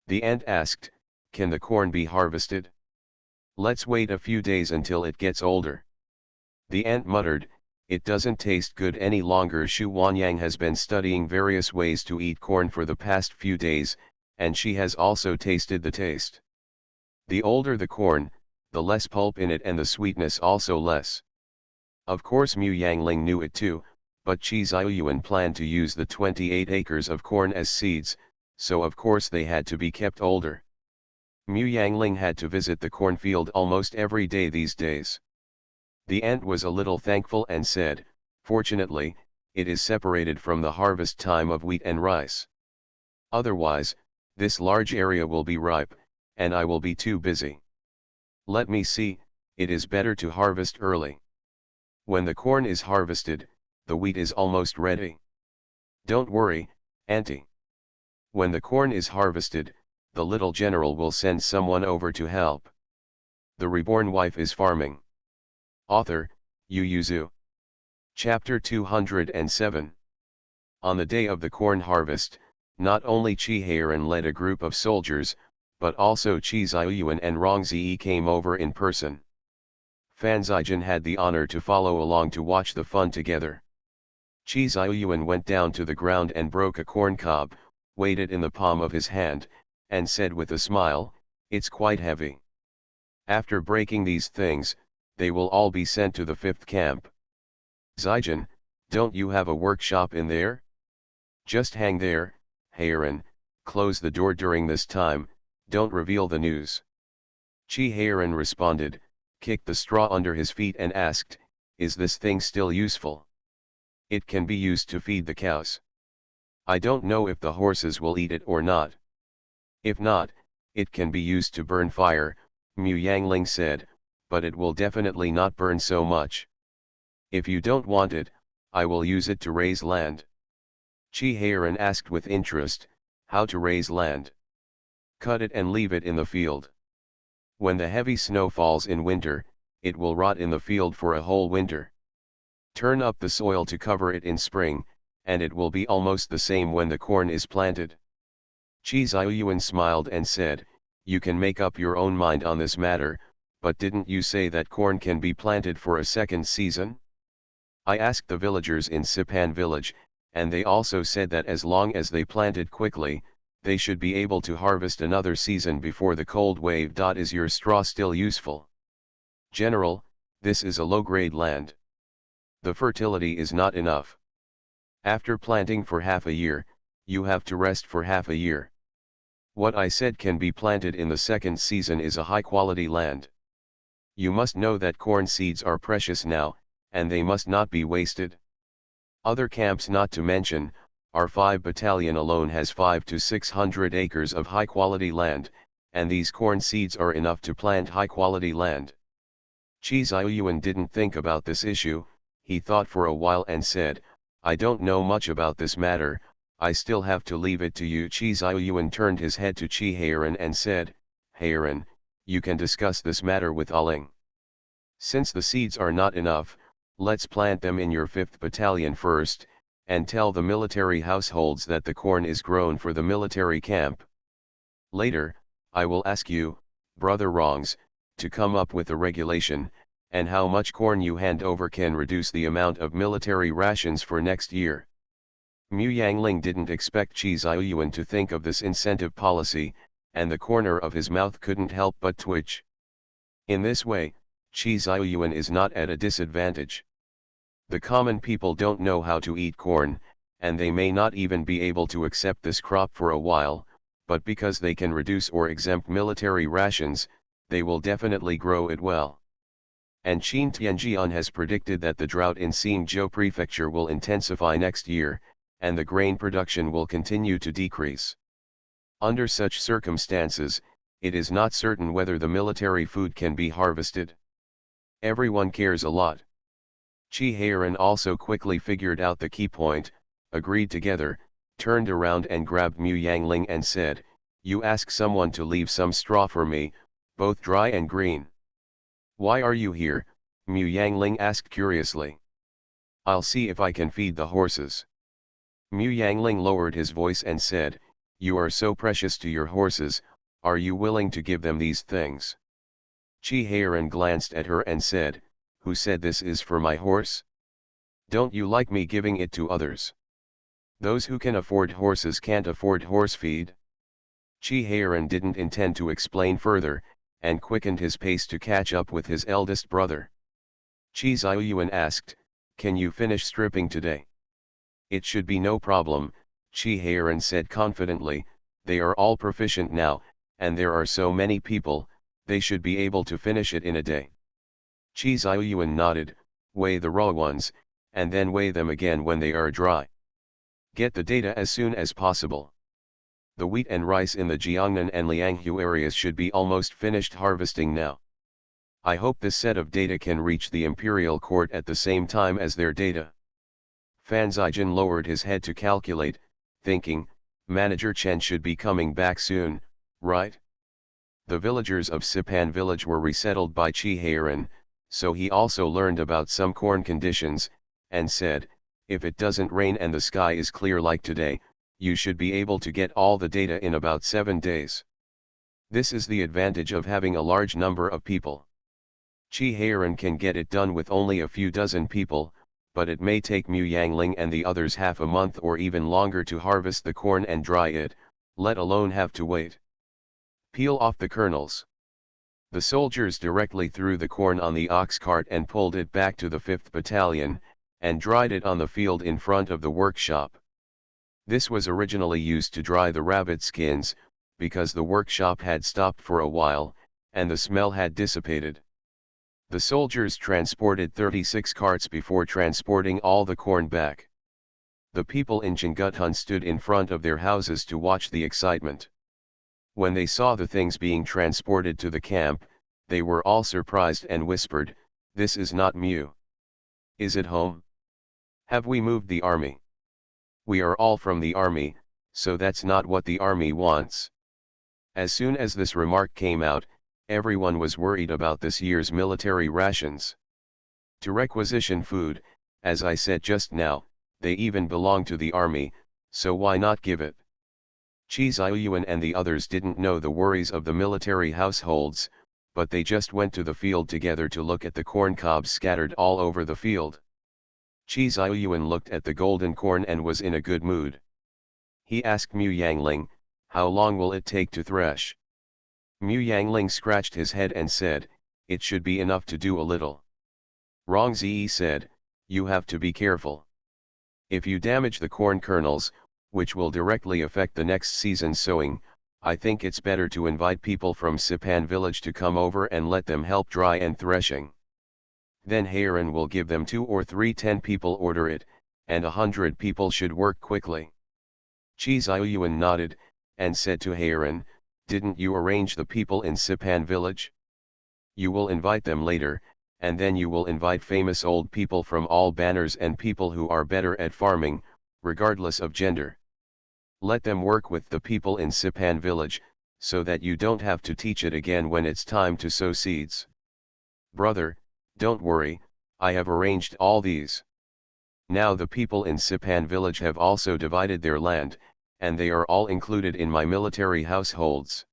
The ant asked, can the corn be harvested? Let's wait a few days until it gets older. The ant muttered, it doesn't taste good any longer. Xu Wanyang has been studying various ways to eat corn for the past few days, and she has also tasted the taste. The older the corn, the less pulp in it and the sweetness also less. Of course Mu Yangling knew it too, but Qi Ziyuan planned to use the 28 acres of corn as seeds, so of course they had to be kept older. Mu Yangling had to visit the cornfield almost every day these days. The ant was a little thankful and said, fortunately, it is separated from the harvest time of wheat and rice. Otherwise, this large area will be ripe, and I will be too busy. Let me see, it is better to harvest early. When the corn is harvested, the wheat is almost ready. Don't worry, Auntie. When the corn is harvested, the little general will send someone over to help. The Reborn Wife is Farming. Author, Yu Yuzu. Chapter 207. On the day of the corn harvest, not only Qi Heiran led a group of soldiers, but also Qi Ziyuan and Rong Ziyi came over in person. Fan Zijin had the honor to follow along to watch the fun together. Qi Ziyuan went down to the ground and broke a corn cob, weighed it in the palm of his hand, and said with a smile, it's quite heavy. After breaking these things, they will all be sent to the 5th camp. Zijin, don't you have a workshop in there? Just hang there, Heiran, close the door during this time, don't reveal the news. Qi Heiran responded, kicked the straw under his feet and asked, is this thing still useful? It can be used to feed the cows. I don't know if the horses will eat it or not. If not, it can be used to burn fire, Mu Yangling said, but it will definitely not burn so much. If you don't want it, I will use it to raise land. Qi Heiran asked with interest, how to raise land? Cut it and leave it in the field. When the heavy snow falls in winter, it will rot in the field for a whole winter. Turn up the soil to cover it in spring, and it will be almost the same when the corn is planted. Qi Ziyuan smiled and said, you can make up your own mind on this matter, but didn't you say that corn can be planted for a second season? I asked the villagers in Sipan village, and they also said that as long as they planted quickly, they should be able to harvest another season before the cold wave. Is your straw still useful? General, this is a low-grade land. The fertility is not enough. After planting for half a year, you have to rest for half a year. What I said can be planted in the second season is a high-quality land. You must know that corn seeds are precious now, and they must not be wasted. Other camps not to mention, our 5 battalion alone has 500 to 600 acres of high-quality land, and these corn seeds are enough to plant high-quality land. Qi Ziyuan didn't think about this issue, he thought for a while and said, I don't know much about this matter, I still have to leave it to you. Qi Ziyuan turned his head to Qi Heiran and said, Heiran, you can discuss this matter with Aling. Since the seeds are not enough, let's plant them in your 5th battalion first, and tell the military households that the corn is grown for the military camp. Later, I will ask you, Brother Rongs, to come up with a regulation, and how much corn you hand over can reduce the amount of military rations for next year. Mu Yangling didn't expect Qi Ziyuan to think of this incentive policy, and the corner of his mouth couldn't help but twitch. In this way, Qi Ziyuan is not at a disadvantage. The common people don't know how to eat corn, and they may not even be able to accept this crop for a while, but because they can reduce or exempt military rations, they will definitely grow it well. And Qin Tianjian has predicted that the drought in Xinjiang Prefecture will intensify next year, and the grain production will continue to decrease. Under such circumstances, it is not certain whether the military food can be harvested. Everyone cares a lot. Qi Heiran also quickly figured out the key point, agreed together, turned around and grabbed Mu Yangling and said, "You ask someone to leave some straw for me, both dry and green." "Why are you here?" Mu Yangling asked curiously. "I'll see if I can feed the horses." Mu Yangling lowered his voice and said, "You are so precious to your horses, are you willing to give them these things?" Chi Heiran glanced at her and said, "Who said this is for my horse? Don't you like me giving it to others? Those who can afford horses can't afford horse feed." Chi Heiran didn't intend to explain further, and quickened his pace to catch up with his eldest brother. Chi Ziyuan asked, "Can you finish stripping today?" "It should be no problem," Chi Heiran said confidently, "they are all proficient now, and there are so many people, they should be able to finish it in a day." Chi Ziyuan nodded, "Weigh the raw ones, and then weigh them again when they are dry. Get the data as soon as possible. The wheat and rice in the Jiangnan and Lianghu areas should be almost finished harvesting now. I hope this set of data can reach the imperial court at the same time as their data." Fan Zijin lowered his head to calculate, thinking, Manager Chen should be coming back soon, right? The villagers of Sipan village were resettled by Chi Heiran, so he also learned about some corn conditions, and said, "If it doesn't rain and the sky is clear like today, you should be able to get all the data in about 7 days. This is the advantage of having a large number of people. Chi Heiran can get it done with only a few dozen people, but it may take Mu Yangling and the others half a month or even longer to harvest the corn and dry it, let alone have to wait. Peel off the kernels." The soldiers directly threw the corn on the ox cart and pulled it back to the 5th Battalion, and dried it on the field in front of the workshop. This was originally used to dry the rabbit skins, because the workshop had stopped for a while, and the smell had dissipated. The soldiers transported 36 carts before transporting all the corn back. The people in Chinguthun stood in front of their houses to watch the excitement. When they saw the things being transported to the camp, they were all surprised and whispered, "This is not Mu. Is it home? Have we moved the army? We are all from the army, so that's not what the army wants." As soon as this remark came out, everyone was worried about this year's military rations. To requisition food, as I said just now, they even belong to the army, so why not give it? Chi Ziyuan and the others didn't know the worries of the military households, but they just went to the field together to look at the corn cobs scattered all over the field. Chi Ziyuan looked at the golden corn and was in a good mood. He asked Mu Yangling, "How long will it take to thresh?" Mu Yangling scratched his head and said, "It should be enough to do a little." Rong Zi said, "You have to be careful. If you damage the corn kernels, which will directly affect the next season's sowing, I think it's better to invite people from Sipan village to come over and let them help dry and threshing. Then Heiran will give them 2 or 3 10 people order it, and 100 people should work quickly." Chi Ziyuan nodded, and said to Heiran, "Didn't you arrange the people in Sipan village? You will invite them later, and then you will invite famous old people from all banners and people who are better at farming, regardless of gender. Let them work with the people in Sipan village, so that you don't have to teach it again when it's time to sow seeds." "Brother, don't worry, I have arranged all these. Now the people in Sipan village have also divided their land, and they are all included in my military households.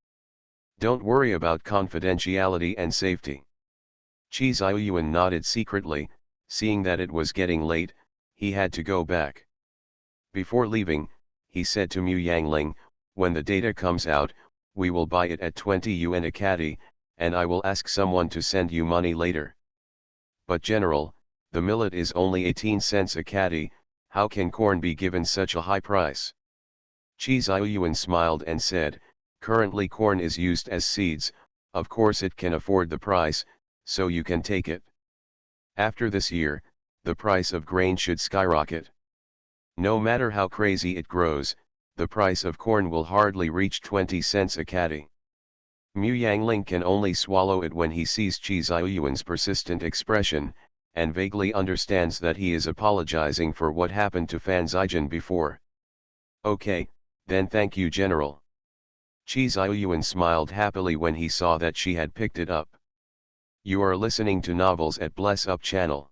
Don't worry about confidentiality and safety." Chi Ziyuan nodded secretly, seeing that it was getting late, he had to go back. Before leaving, he said to Mu Yangling, "When the data comes out, we will buy it at 20 yuan a caddy, and I will ask someone to send you money later." "But General, the millet is only 18 cents a caddy, how can corn be given such a high price?" Chi Ziyuan smiled and said, "Currently corn is used as seeds, of course it can afford the price, so you can take it. After this year, the price of grain should skyrocket. No matter how crazy it grows, the price of corn will hardly reach 20 cents a caddy." Mu Yangling can only swallow it when he sees Chi Ziyuan's persistent expression, and vaguely understands that he is apologizing for what happened to Fan Zijin before. Okay, then thank you General. Chi Xiaoyuan smiled happily when he saw that she had picked it up. You are listening to Novels at Bless Up channel.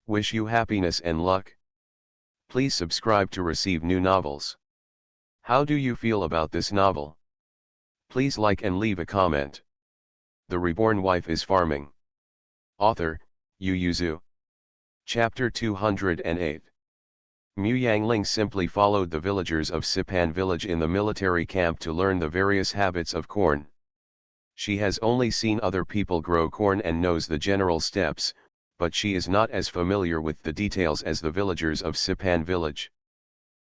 Wish you happiness and luck. Please subscribe to receive new novels. How do you feel about this novel? Please like and leave a comment. The Reborn Wife is Farming. Author, Yu Yuzu. Chapter 208. Mu Yangling simply followed the villagers of Sipan village in the military camp to learn the various habits of corn. She has only seen other people grow corn and knows the general steps, but she is not as familiar with the details as the villagers of Sipan village.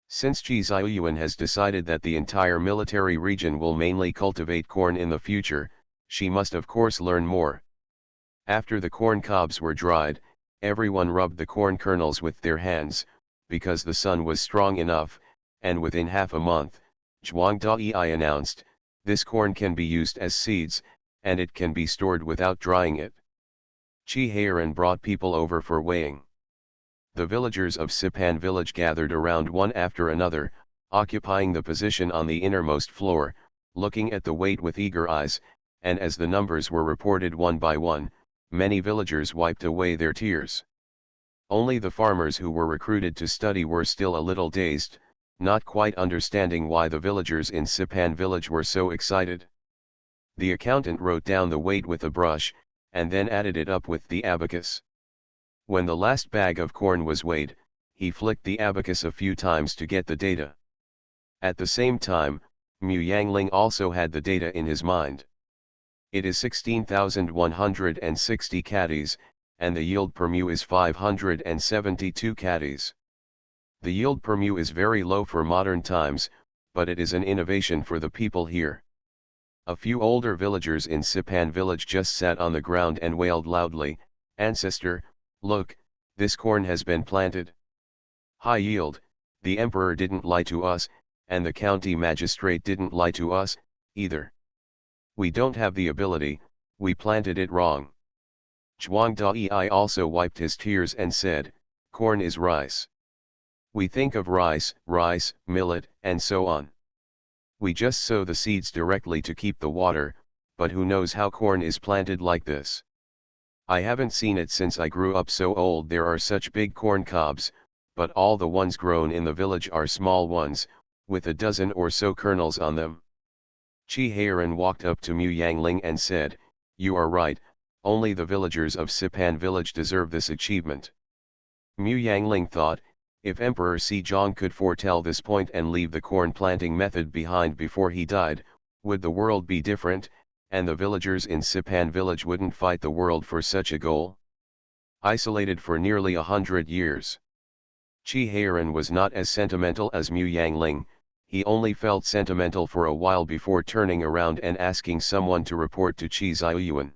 Since Chi Xiaoyuan has decided that the entire military region will mainly cultivate corn in the future, she must of course learn more. After the corn cobs were dried, everyone rubbed the corn kernels with their hands, because the sun was strong enough, and within half a month, Zhuang Dai announced, this corn can be used as seeds, and it can be stored without drying it. Chi Heiran brought people over for weighing. The villagers of Sipan village gathered around one after another, occupying the position on the innermost floor, looking at the weight with eager eyes, and as the numbers were reported one by one, many villagers wiped away their tears. Only the farmers who were recruited to study were still a little dazed, not quite understanding why the villagers in Sipan village were so excited. The accountant wrote down the weight with a brush, and then added it up with the abacus. When the last bag of corn was weighed, he flicked the abacus a few times to get the data. At the same time, Mu Yangling also had the data in his mind. It is 16,160 caddies, and the yield per mu is 572 caddies. The yield per mu is very low for modern times, but it is an innovation for the people here. A few older villagers in Sipan village just sat on the ground and wailed loudly, Ancestor, look, this corn has been planted. High yield, the emperor didn't lie to us, and the county magistrate didn't lie to us, either. We don't have the ability, we planted it wrong. Zhuang Dai also wiped his tears and said, corn is rice. We think of rice, millet, and so on. We just sow the seeds directly to keep the water, but who knows how corn is planted like this. I haven't seen it since I grew up so old. There are such big corn cobs, but all the ones grown in the village are small ones, with a dozen or so kernels on them. Chi Heiran walked up to Mu Yangling and said, you are right, only the villagers of Sipan village deserve this achievement. Mu Yangling thought, if Emperor Sejong could foretell this point and leave the corn planting method behind before he died, would the world be different, and the villagers in Sipan village wouldn't fight the world for such a goal? Isolated for nearly 100 years. Chi Heiran was not as sentimental as Mu Yangling, he only felt sentimental for a while before turning around and asking someone to report to Chi Xiaoyuan.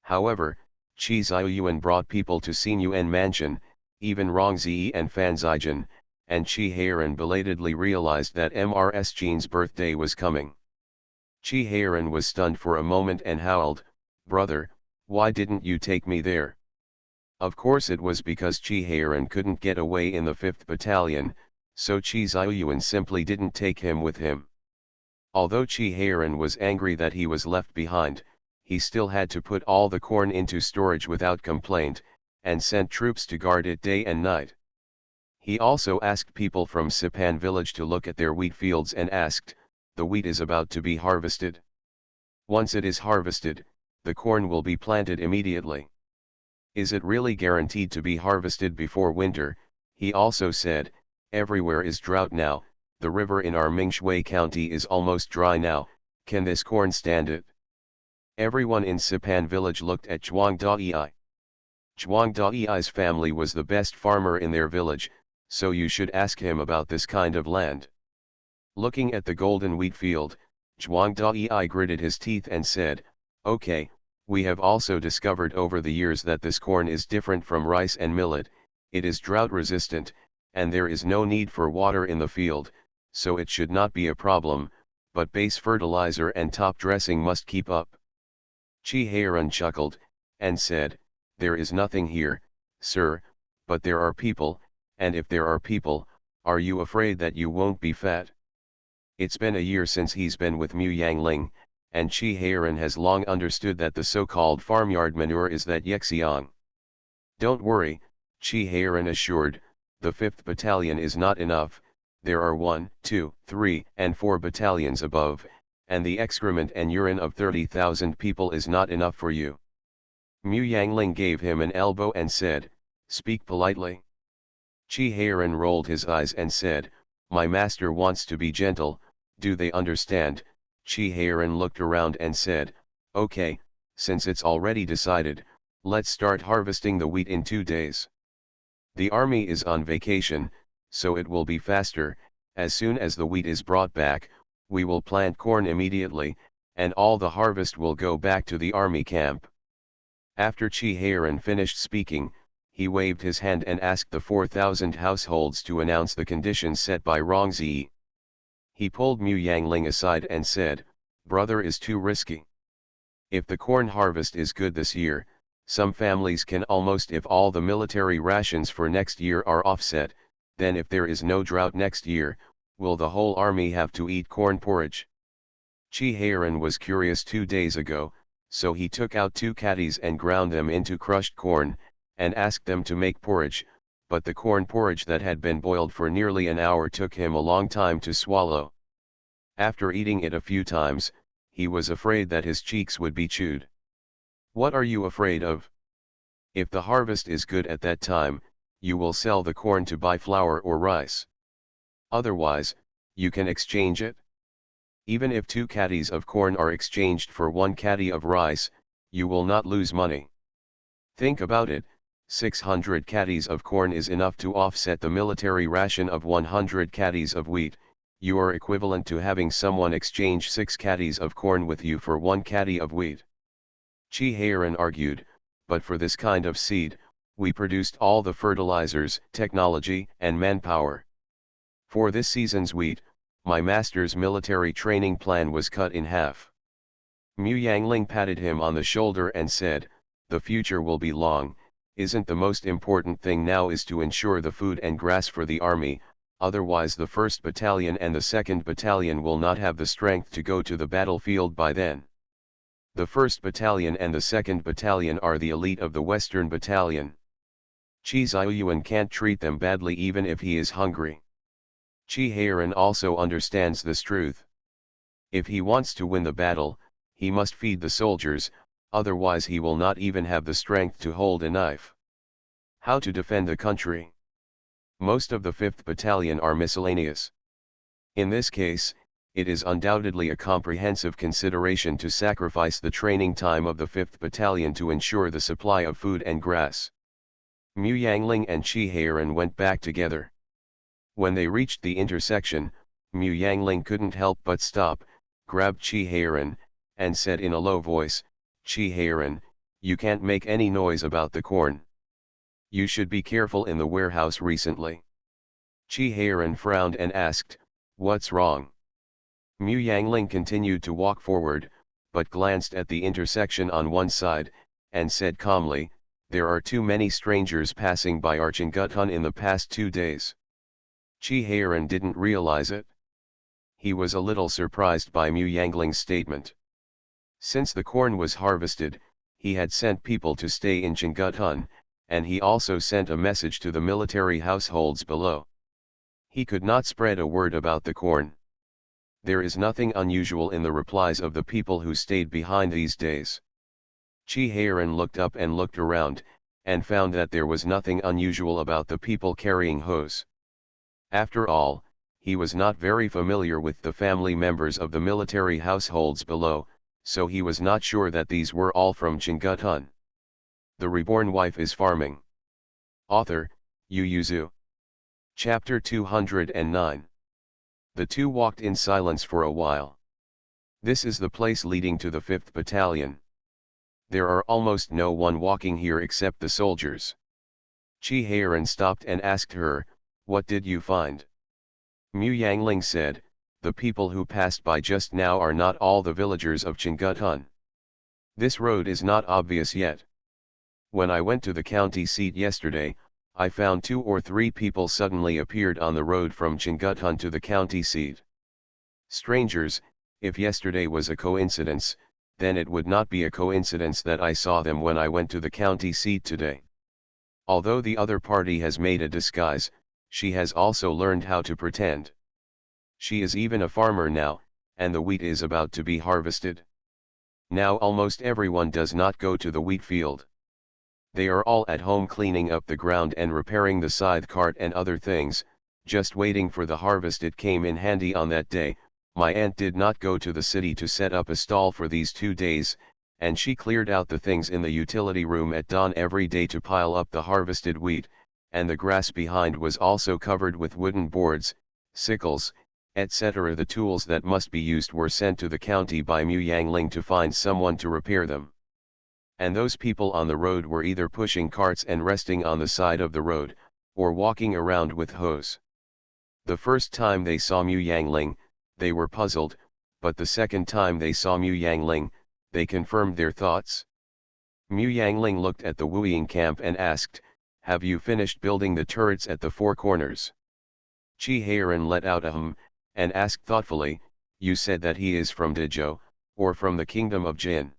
However, Chi Xiaoyuan brought people to Xinyuan mansion, even Rong Zi and Fan Zijian, and Chi Heiran belatedly realized that Mrs. Jean's birthday was coming. Chi Heiran was stunned for a moment and howled, brother, why didn't you take me there? Of course it was because Chi Heiran couldn't get away in the 5th Battalion, so Chi Xiaoyuan simply didn't take him with him. Although Chi Heiran was angry that he was left behind, he still had to put all the corn into storage without complaint, and sent troops to guard it day and night. He also asked people from Sipan village to look at their wheat fields and asked, the wheat is about to be harvested. Once it is harvested, the corn will be planted immediately. Is it really guaranteed to be harvested before winter? He also said, everywhere is drought now, the river in our Mingshui county is almost dry now, can this corn stand it? Everyone in Sipan village looked at Zhuang Dai. Zhuang Dai's family was the best farmer in their village, so you should ask him about this kind of land. Looking at the golden wheat field, Zhuang Dai gritted his teeth and said, okay, we have also discovered over the years that this corn is different from rice and millet, it is drought resistant, and there is no need for water in the field, so it should not be a problem, but base fertilizer and top dressing must keep up. Chi Heiran chuckled, and said, there is nothing here, sir, but there are people, and if there are people, Are you afraid that you won't be fat? It's been a year since he's been with Mu Yangling, and Chi Heiran has long understood that the so-called farmyard manure is that Yexiang. Don't worry, Chi Heiran assured, the 5th Battalion is not enough, there are 1, 2, 3, and 4 battalions above, and the excrement and urine of 30,000 people is not enough for you. Mu Yangling gave him an elbow and said, speak politely. Chi Heiran rolled his eyes and said, my master wants to be gentle, do they understand? Chi Heiran looked around and said, okay, since it's already decided, let's start harvesting the wheat in 2 days. The army is on vacation, so it will be faster. As soon as the wheat is brought back, we will plant corn immediately, and all the harvest will go back to the army camp. After Chi Heiran finished speaking, he waved his hand and asked the 4,000 households to announce the conditions set by Rongzi. He pulled Mu Yangling aside and said, brother is too risky. If the corn harvest is good this year, some families can almost if all the military rations for next year are offset, then if there is no drought next year, will the whole army have to eat corn porridge? Chi Heiran was curious 2 days ago, so he took out 2 caddies and ground them into crushed corn, and asked them to make porridge, but the corn porridge that had been boiled for nearly an hour took him a long time to swallow. After eating it a few times, he was afraid that his cheeks would be chewed. What are you afraid of? If the harvest is good at that time, you will sell the corn to buy flour or rice. Otherwise, you can exchange it. Even if 2 caddies of corn are exchanged for 1 caddy of rice, you will not lose money. Think about it, 600 caddies of corn is enough to offset the military ration of 100 caddies of wheat. You are equivalent to having someone exchange 6 caddies of corn with you for 1 caddy of wheat. Chi Heiran argued, but for this kind of seed, we produced all the fertilizers, technology, and manpower. For this season's wheat, my master's military training plan was cut in half. Mu Yangling patted him on the shoulder and said, the future will be long, isn't the most important thing now is to ensure the food and grass for the army, otherwise the 1st Battalion and the 2nd Battalion will not have the strength to go to the battlefield by then. The 1st Battalion and the 2nd Battalion are the elite of the Western Battalion. Chi Ziyuan can't treat them badly even if he is hungry. Chi Heiran also understands this truth. If he wants to win the battle, he must feed the soldiers, otherwise he will not even have the strength to hold a knife. How to defend the country? Most of the 5th Battalion are miscellaneous. In this case, it is undoubtedly a comprehensive consideration to sacrifice the training time of the 5th Battalion to ensure the supply of food and grass. Mu Yangling and Chi Heiran went back together. When they reached the intersection, Mu Yangling couldn't help but stop, grabbed Chi Heiran, and said in a low voice, Chi Heiran, you can't make any noise about the corn. You should be careful in the warehouse recently. Chi Heiran frowned and asked, what's wrong? Mu Yangling continued to walk forward, but glanced at the intersection on one side, and said calmly, there are too many strangers passing by Archanguthun in the past 2 days. Chi Heiran didn't realize it. He was a little surprised by Mu Yangling's statement. Since the corn was harvested, he had sent people to stay in Chinguthun, and he also sent a message to the military households below. He could not spread a word about the corn. There is nothing unusual in the replies of the people who stayed behind these days. Chi Heiran looked up and looked around, and found that there was nothing unusual about the people carrying hoes. After all, he was not very familiar with the family members of the military households below, so he was not sure that these were all from Chinguthun. The Reborn Wife is Farming. Author, Yu Yuzu. Chapter 209. The two walked in silence for a while. This is the place leading to the 5th Battalion. There are almost no one walking here except the soldiers. Chi Heiran stopped and asked her, what did you find? Mu Yangling said, the people who passed by just now are not all the villagers of Chinguthun. This road is not obvious yet. When I went to the county seat yesterday, I found 2 or 3 people suddenly appeared on the road from Chingutun to the county seat. Strangers, if yesterday was a coincidence, then it would not be a coincidence that I saw them when I went to the county seat today. Although the other party has made a disguise, she has also learned how to pretend. She is even a farmer now, and the wheat is about to be harvested. Now almost everyone does not go to the wheat field. They are all at home cleaning up the ground and repairing the scythe cart and other things, just waiting for the harvest. It came in handy on that day. My aunt did not go to the city to set up a stall for these 2 days, and she cleared out the things in the utility room at dawn every day to pile up the harvested wheat, and the grass behind was also covered with wooden boards, sickles, etc. The tools that must be used were sent to the county by Mu Yangling to find someone to repair them. And those people on the road were either pushing carts and resting on the side of the road, or walking around with hose. The first time they saw Mu Yangling, they were puzzled, but the second time they saw Mu Yangling, they confirmed their thoughts. Mu Yangling looked at the Wuying camp and asked, "Have you finished building the turrets at the 4 corners?" Chi Heiran let out a hum, and asked thoughtfully, "You said that he is from Dezhou, or from the kingdom of Jin?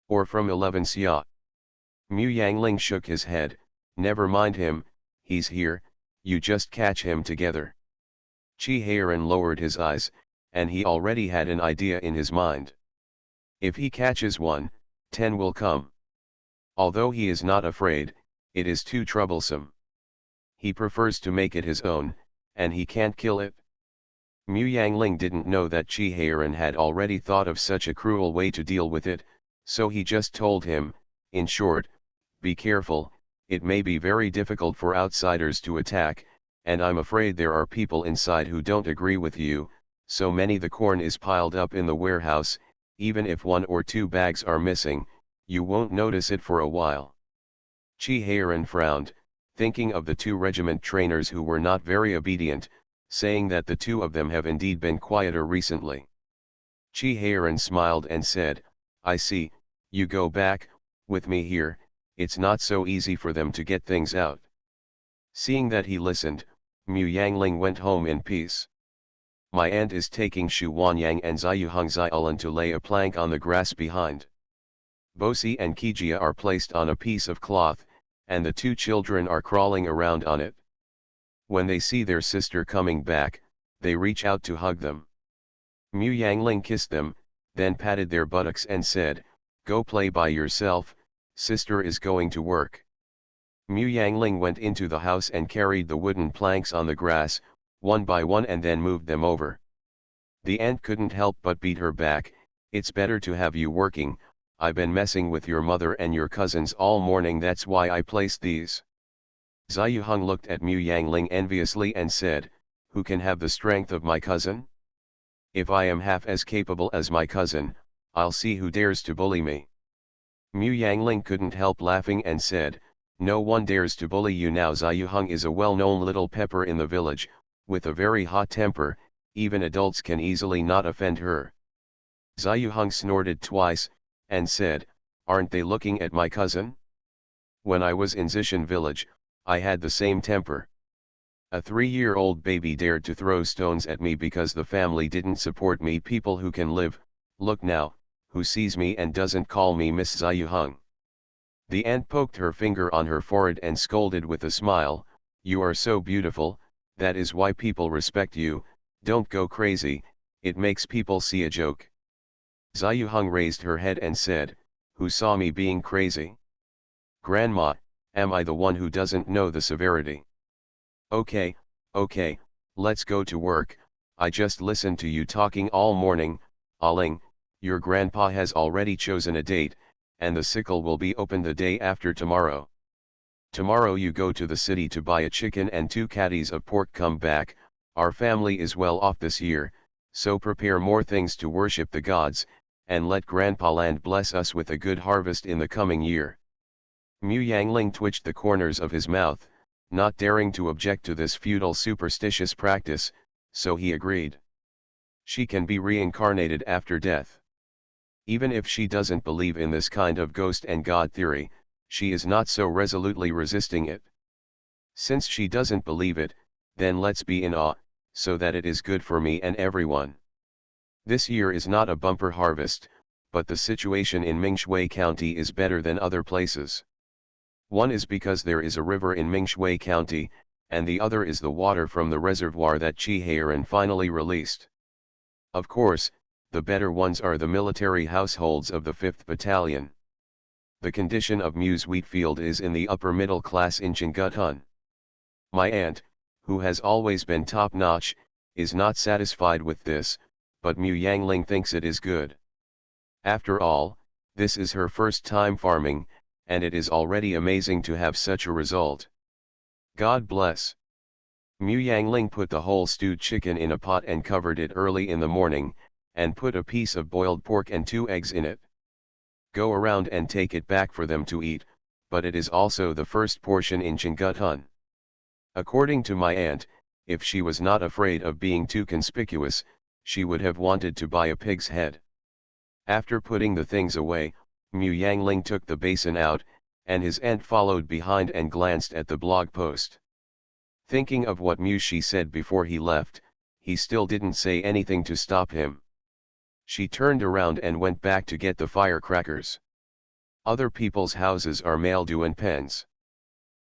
Or from 11 Xia?" Mu Yangling shook his head, "Never mind him, he's here, you just catch him together." Chi Heiran lowered his eyes, and he already had an idea in his mind. If he catches one, 10 will come. Although he is not afraid, it is too troublesome. He prefers to make it his own, and he can't kill it. Mu Yangling didn't know that Chi Heiran had already thought of such a cruel way to deal with it, so he just told him, in short, "Be careful, it may be very difficult for outsiders to attack, and I'm afraid there are people inside who don't agree with you, so many the corn is piled up in the warehouse, even if 1 or 2 bags are missing, you won't notice it for a while." Chi Heiran frowned, thinking of the 2 regiment trainers who were not very obedient, saying that the 2 of them have indeed been quieter recently. Chi Heiran smiled and said, "I see, you go back, with me here, it's not so easy for them to get things out." Seeing that he listened, Mu Yangling went home in peace. My aunt is taking Shu Wanyang and Ziyuheng Ziyulan to lay a plank on the grass behind. Bosi and Kijia are placed on a piece of cloth, and the 2 children are crawling around on it. When they see their sister coming back, they reach out to hug them. Mu Yangling kissed them, then patted their buttocks and said, "Go play by yourself, sister is going to work." Mu Yangling went into the house and carried the wooden planks on the grass, one by one, and then moved them over. The aunt couldn't help but beat her back, "It's better to have you working, I've been messing with your mother and your cousins all morning, that's why I placed these." Ziyuheng looked at Mu Yangling enviously and said, "Who can have the strength of my cousin? If I am half as capable as my cousin, I'll see who dares to bully me." Mu Yangling couldn't help laughing and said, "No one dares to bully you now. Ziyuheng is a well-known little pepper in the village, with a very hot temper, even adults can easily not offend her." Ziyuheng snorted twice, and said, "Aren't they looking at my cousin? When I was in Zishan village, I had the same temper. A 3-year-old baby dared to throw stones at me because the family didn't support me. People who can live, look now, who sees me and doesn't call me Miss Ziyuheng." The aunt poked her finger on her forehead and scolded with a smile, "You are so beautiful, that is why people respect you, don't go crazy, it makes people see a joke." Ziyuheng raised her head and said, "Who saw me being crazy? Grandma, am I the one who doesn't know the severity? Okay, let's go to work, I just listened to you talking all morning, Aling, your grandpa has already chosen a date, and the sickle will be open the day after tomorrow. Tomorrow you go to the city to buy a chicken and 2 caddies of pork. Come back, our family is well off this year, so prepare more things to worship the gods, and let Grandpa Land bless us with a good harvest in the coming year." Mu Yangling twitched the corners of his mouth, not daring to object to this feudal superstitious practice, so he agreed. She can be reincarnated after death. Even if she doesn't believe in this kind of ghost and god theory, she is not so resolutely resisting it. Since she doesn't believe it, then let's be in awe, so that it is good for me and everyone. This year is not a bumper harvest, but the situation in Mingshui County is better than other places. One is because there is a river in Mingshui County, and the other is the water from the reservoir that Chi finally released. Of course, the better ones are the military households of the 5th Battalion. The condition of Mu's wheat field is in the upper middle class in Changutun. My aunt, who has always been top-notch, is not satisfied with this, but Mu Yangling thinks it is good. After all, this is her first time farming, and it is already amazing to have such a result. God bless. Mu Yangling put the whole stewed chicken in a pot and covered it early in the morning, and put a piece of boiled pork and 2 eggs in it. Go around and take it back for them to eat, but it is also the first portion in Changutun. According to my aunt, if she was not afraid of being too conspicuous, she would have wanted to buy a pig's head. After putting the things away, Mu Yangling took the basin out, and his aunt followed behind and glanced at the blog post. Thinking of what Mu she said before he left, he still didn't say anything to stop him. She turned around and went back to get the firecrackers. Other people's houses are male Duan pens.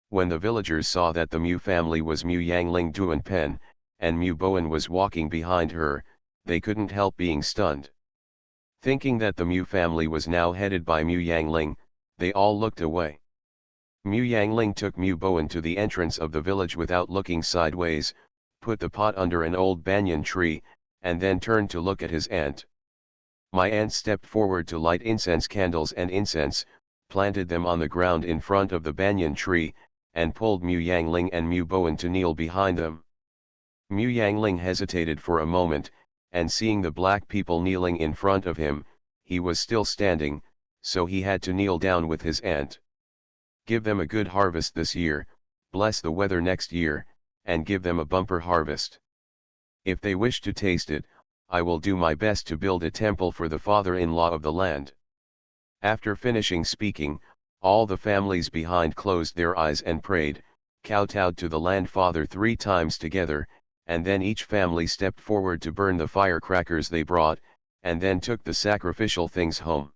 When the villagers saw that the Mu family was Mu Yangling Duan pen, and Mu Boan was walking behind her, they couldn't help being stunned. Thinking that the Mu family was now headed by Mu Yangling, they all looked away. Mu Yangling took Mu Boan to the entrance of the village without looking sideways, put the pot under an old banyan tree, and then turned to look at his aunt. My aunt stepped forward to light incense candles and incense, planted them on the ground in front of the banyan tree, and pulled Mu Yangling and Mu Boan to kneel behind them. Mu Yangling hesitated for a moment, and seeing the black people kneeling in front of him, he was still standing, so he had to kneel down with his aunt. Give them a good harvest this year, bless the weather next year, and give them a bumper harvest. If they wish to taste it, I will do my best to build a temple for the father-in-law of the land. After finishing speaking, all the families behind closed their eyes and prayed, kowtowed to the land father 3 times together, and then each family stepped forward to burn the firecrackers they brought, and then took the sacrificial things home.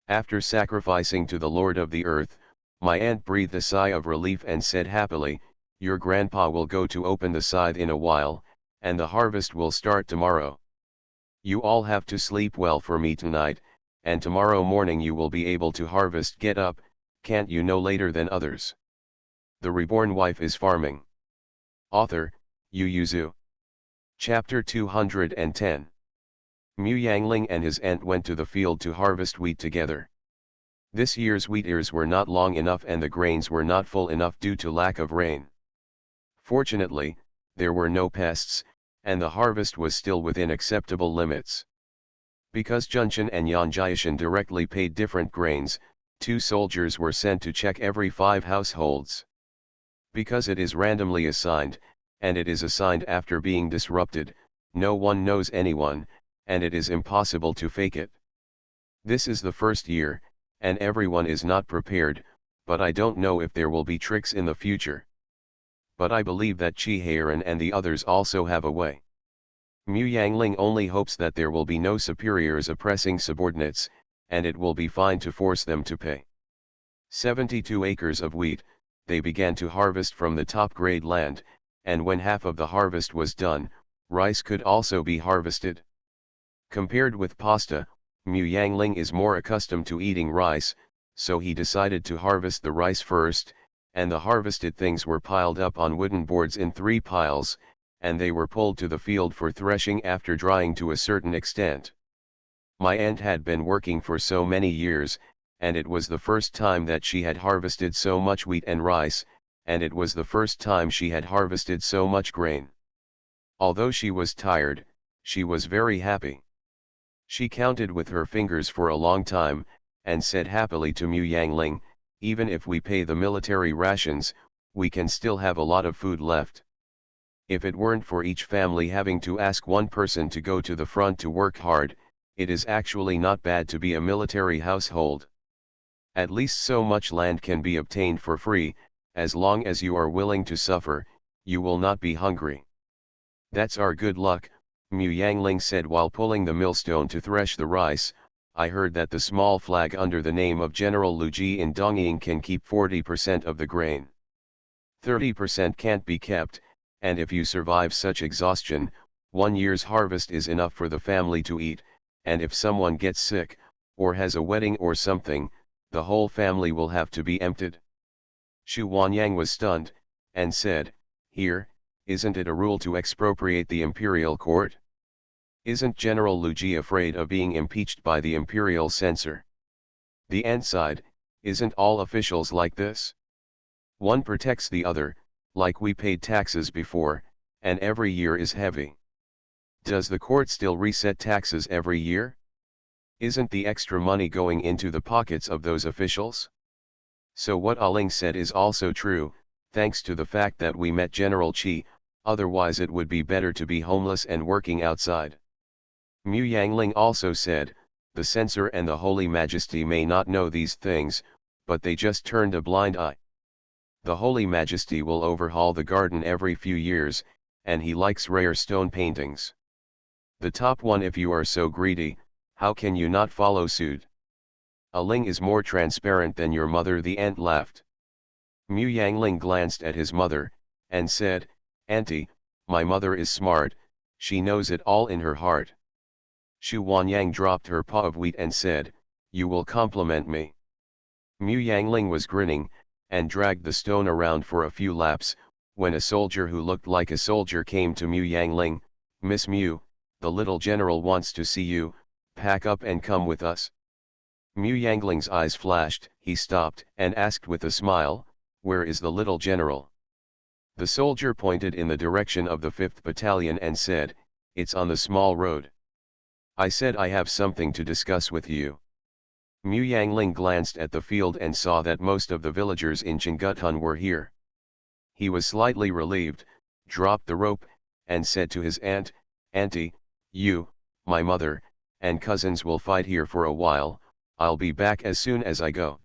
After sacrificing to the Lord of the earth, my aunt breathed a sigh of relief and said happily, "Your grandpa will go to open the scythe in a while, and the harvest will start tomorrow. You all have to sleep well for me tonight, and tomorrow morning you will be able to harvest. Get up, can't you, no later than others." The Reborn Wife is Farming. Author, Yu Yuzu. Chapter 210. Mu Yangling and his aunt went to the field to harvest wheat together. This year's wheat ears were not long enough and the grains were not full enough due to lack of rain. Fortunately, there were no pests, and the harvest was still within acceptable limits. Because Junshan and Yanjiashan directly paid different grains, 2 soldiers were sent to check every 5 households. Because it is randomly assigned, and it is assigned after being disrupted, no one knows anyone, and it is impossible to fake it. This is the first year, and everyone is not prepared, but I don't know if there will be tricks in the future. But I believe that Chi and the others also have a way. Mu Yangling only hopes that there will be no superiors oppressing subordinates, and it will be fine to force them to pay. 72 acres of wheat, they began to harvest from the top-grade land, and when half of the harvest was done, rice could also be harvested. Compared with pasta, Mu Yangling is more accustomed to eating rice, so he decided to harvest the rice first, and the harvested things were piled up on wooden boards in 3 piles, and they were pulled to the field for threshing after drying to a certain extent. My aunt had been working for so many years, and it was the first time that she had harvested so much wheat and rice, and it was the first time she had harvested so much grain. Although she was tired, she was very happy. She counted with her fingers for a long time, and said happily to Mu Yangling, "Even if we pay the military rations, we can still have a lot of food left. If it weren't for each family having to ask one person to go to the front to work hard, it is actually not bad to be a military household. At least so much land can be obtained for free, as long as you are willing to suffer, you will not be hungry. That's our good luck, Mu Yangling said while pulling the millstone to thresh the rice. I heard that the small flag under the name of General Lu Ji in Dongying can keep 40% of the grain. 30% can't be kept, and if you survive such exhaustion, 1 year's harvest is enough for the family to eat, and if someone gets sick, or has a wedding or something, the whole family will have to be emptied. Xu Huanyang was stunned, and said, "Here, isn't it a rule to expropriate the imperial court? Isn't General Lu Ji afraid of being impeached by the imperial censor?" The ant sighed, "Isn't all officials like this? One protects the other, like we paid taxes before, and every year is heavy. Does the court still reset taxes every year? Isn't the extra money going into the pockets of those officials? So what Aling said is also true, thanks to the fact that we met General Qi, otherwise it would be better to be homeless and working outside." Mu Yangling also said, "The censor and the Holy Majesty may not know these things, but they just turned a blind eye. The Holy Majesty will overhaul the garden every few years, and he likes rare stone paintings. The top one, if you are so greedy, how can you not follow suit? Aling is more transparent than your mother," the ant laughed. Mu Yangling glanced at his mother, and said, "Auntie, my mother is smart, she knows it all in her heart." Xu Huanyang dropped her paw of wheat and said, "You will compliment me." Mu Yangling was grinning, and dragged the stone around for a few laps, when a soldier who looked like a soldier came to Mu Yangling. "Miss Mu, the little general wants to see you, pack up and come with us." Mu Yangling's eyes flashed, he stopped and asked with a smile, "Where is the little general?" The soldier pointed in the direction of the 5th Battalion and said, "It's on the small road." "I said I have something to discuss with you." Mu Yangling glanced at the field and saw that most of the villagers in Chinggutun were here. He was slightly relieved, dropped the rope, and said to his aunt, "Auntie, you, my mother, and cousins will fight here for a while, I'll be back as soon as I go."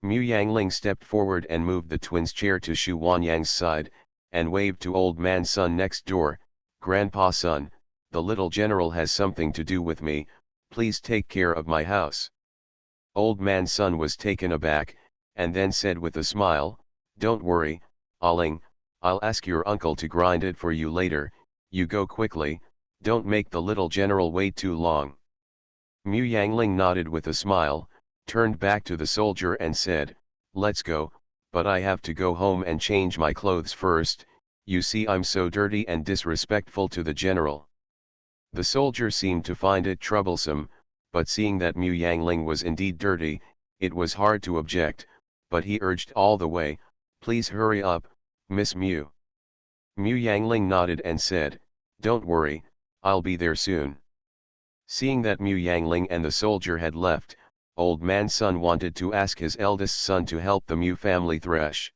Mu Yangling stepped forward and moved the twins' chair to Xu Huanyang's side, and waved to old man son next door, "Grandpa son, the little general has something to do with me, please take care of my house." Old man son was taken aback, and then said with a smile, "Don't worry, Aling, I'll ask your uncle to grind it for you later, you go quickly, don't make the little general wait too long." Mu Yangling nodded with a smile, turned back to the soldier and said, "Let's go, but I have to go home and change my clothes first, you see I'm so dirty and disrespectful to the general." The soldier seemed to find it troublesome, but seeing that Mu Yangling was indeed dirty, it was hard to object, but he urged all the way, "Please hurry up, Miss Mu." Mu Yangling nodded and said, "Don't worry, I'll be there soon." Seeing that Mu Yangling and the soldier had left, old man son wanted to ask his eldest son to help the Mu family thresh.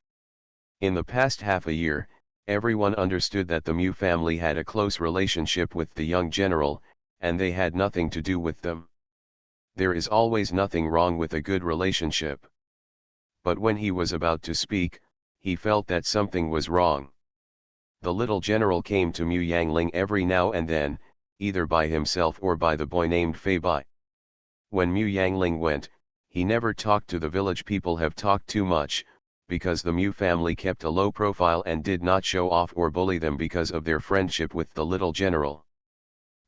In the past half a year, everyone understood that the Mu family had a close relationship with the young general, and they had nothing to do with them. There is always nothing wrong with a good relationship. But when he was about to speak, he felt that something was wrong. The little general came to Mu Yangling every now and then, either by himself or by the boy named Fei Bai. When Mu Yangling went, he never talked to the village people, have talked too much, because the Mu family kept a low profile and did not show off or bully them because of their friendship with the little general.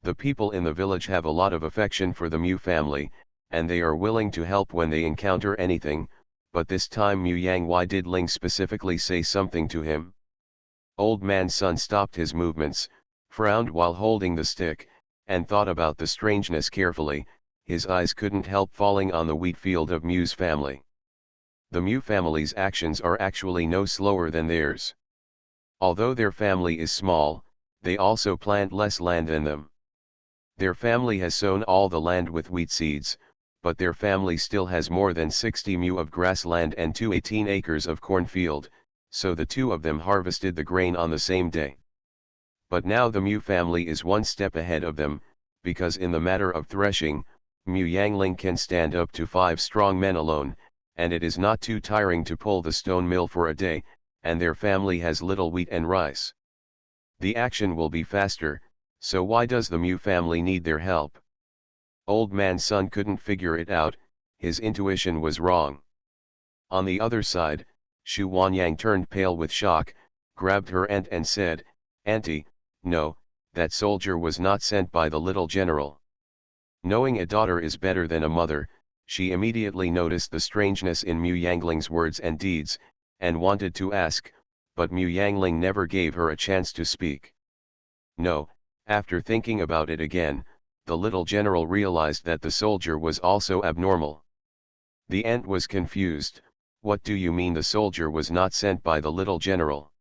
The people in the village have a lot of affection for the Mu family, and they are willing to help when they encounter anything, but this time Mu Yang, why did Ling specifically say something to him? Old man son stopped his movements, frowned while holding the stick, and thought about the strangeness carefully. His eyes couldn't help falling on the wheat field of Mu's family. The Mu family's actions are actually no slower than theirs. Although their family is small, they also plant less land than them. Their family has sown all the land with wheat seeds, but their family still has more than 60 mu of grassland and 218 acres of cornfield, so the two of them harvested the grain on the same day. But now the Mu family is one step ahead of them, because in the matter of threshing, Mu Yangling can stand up to 5 strong men alone, and it is not too tiring to pull the stone mill for a day, and their family has little wheat and rice. The action will be faster, so why does the Mu family need their help? Old man's son couldn't figure it out, his intuition was wrong. On the other side, Xu Huanyang turned pale with shock, grabbed her aunt and said, "Auntie, no, that soldier was not sent by the little general." Knowing a daughter is better than a mother, she immediately noticed the strangeness in Mu Yangling's words and deeds, and wanted to ask, but Mu Yangling never gave her a chance to speak. No, after thinking about it again, the little general realized that the soldier was also abnormal. The aunt was confused. "What do you mean the soldier was not sent by the little general?"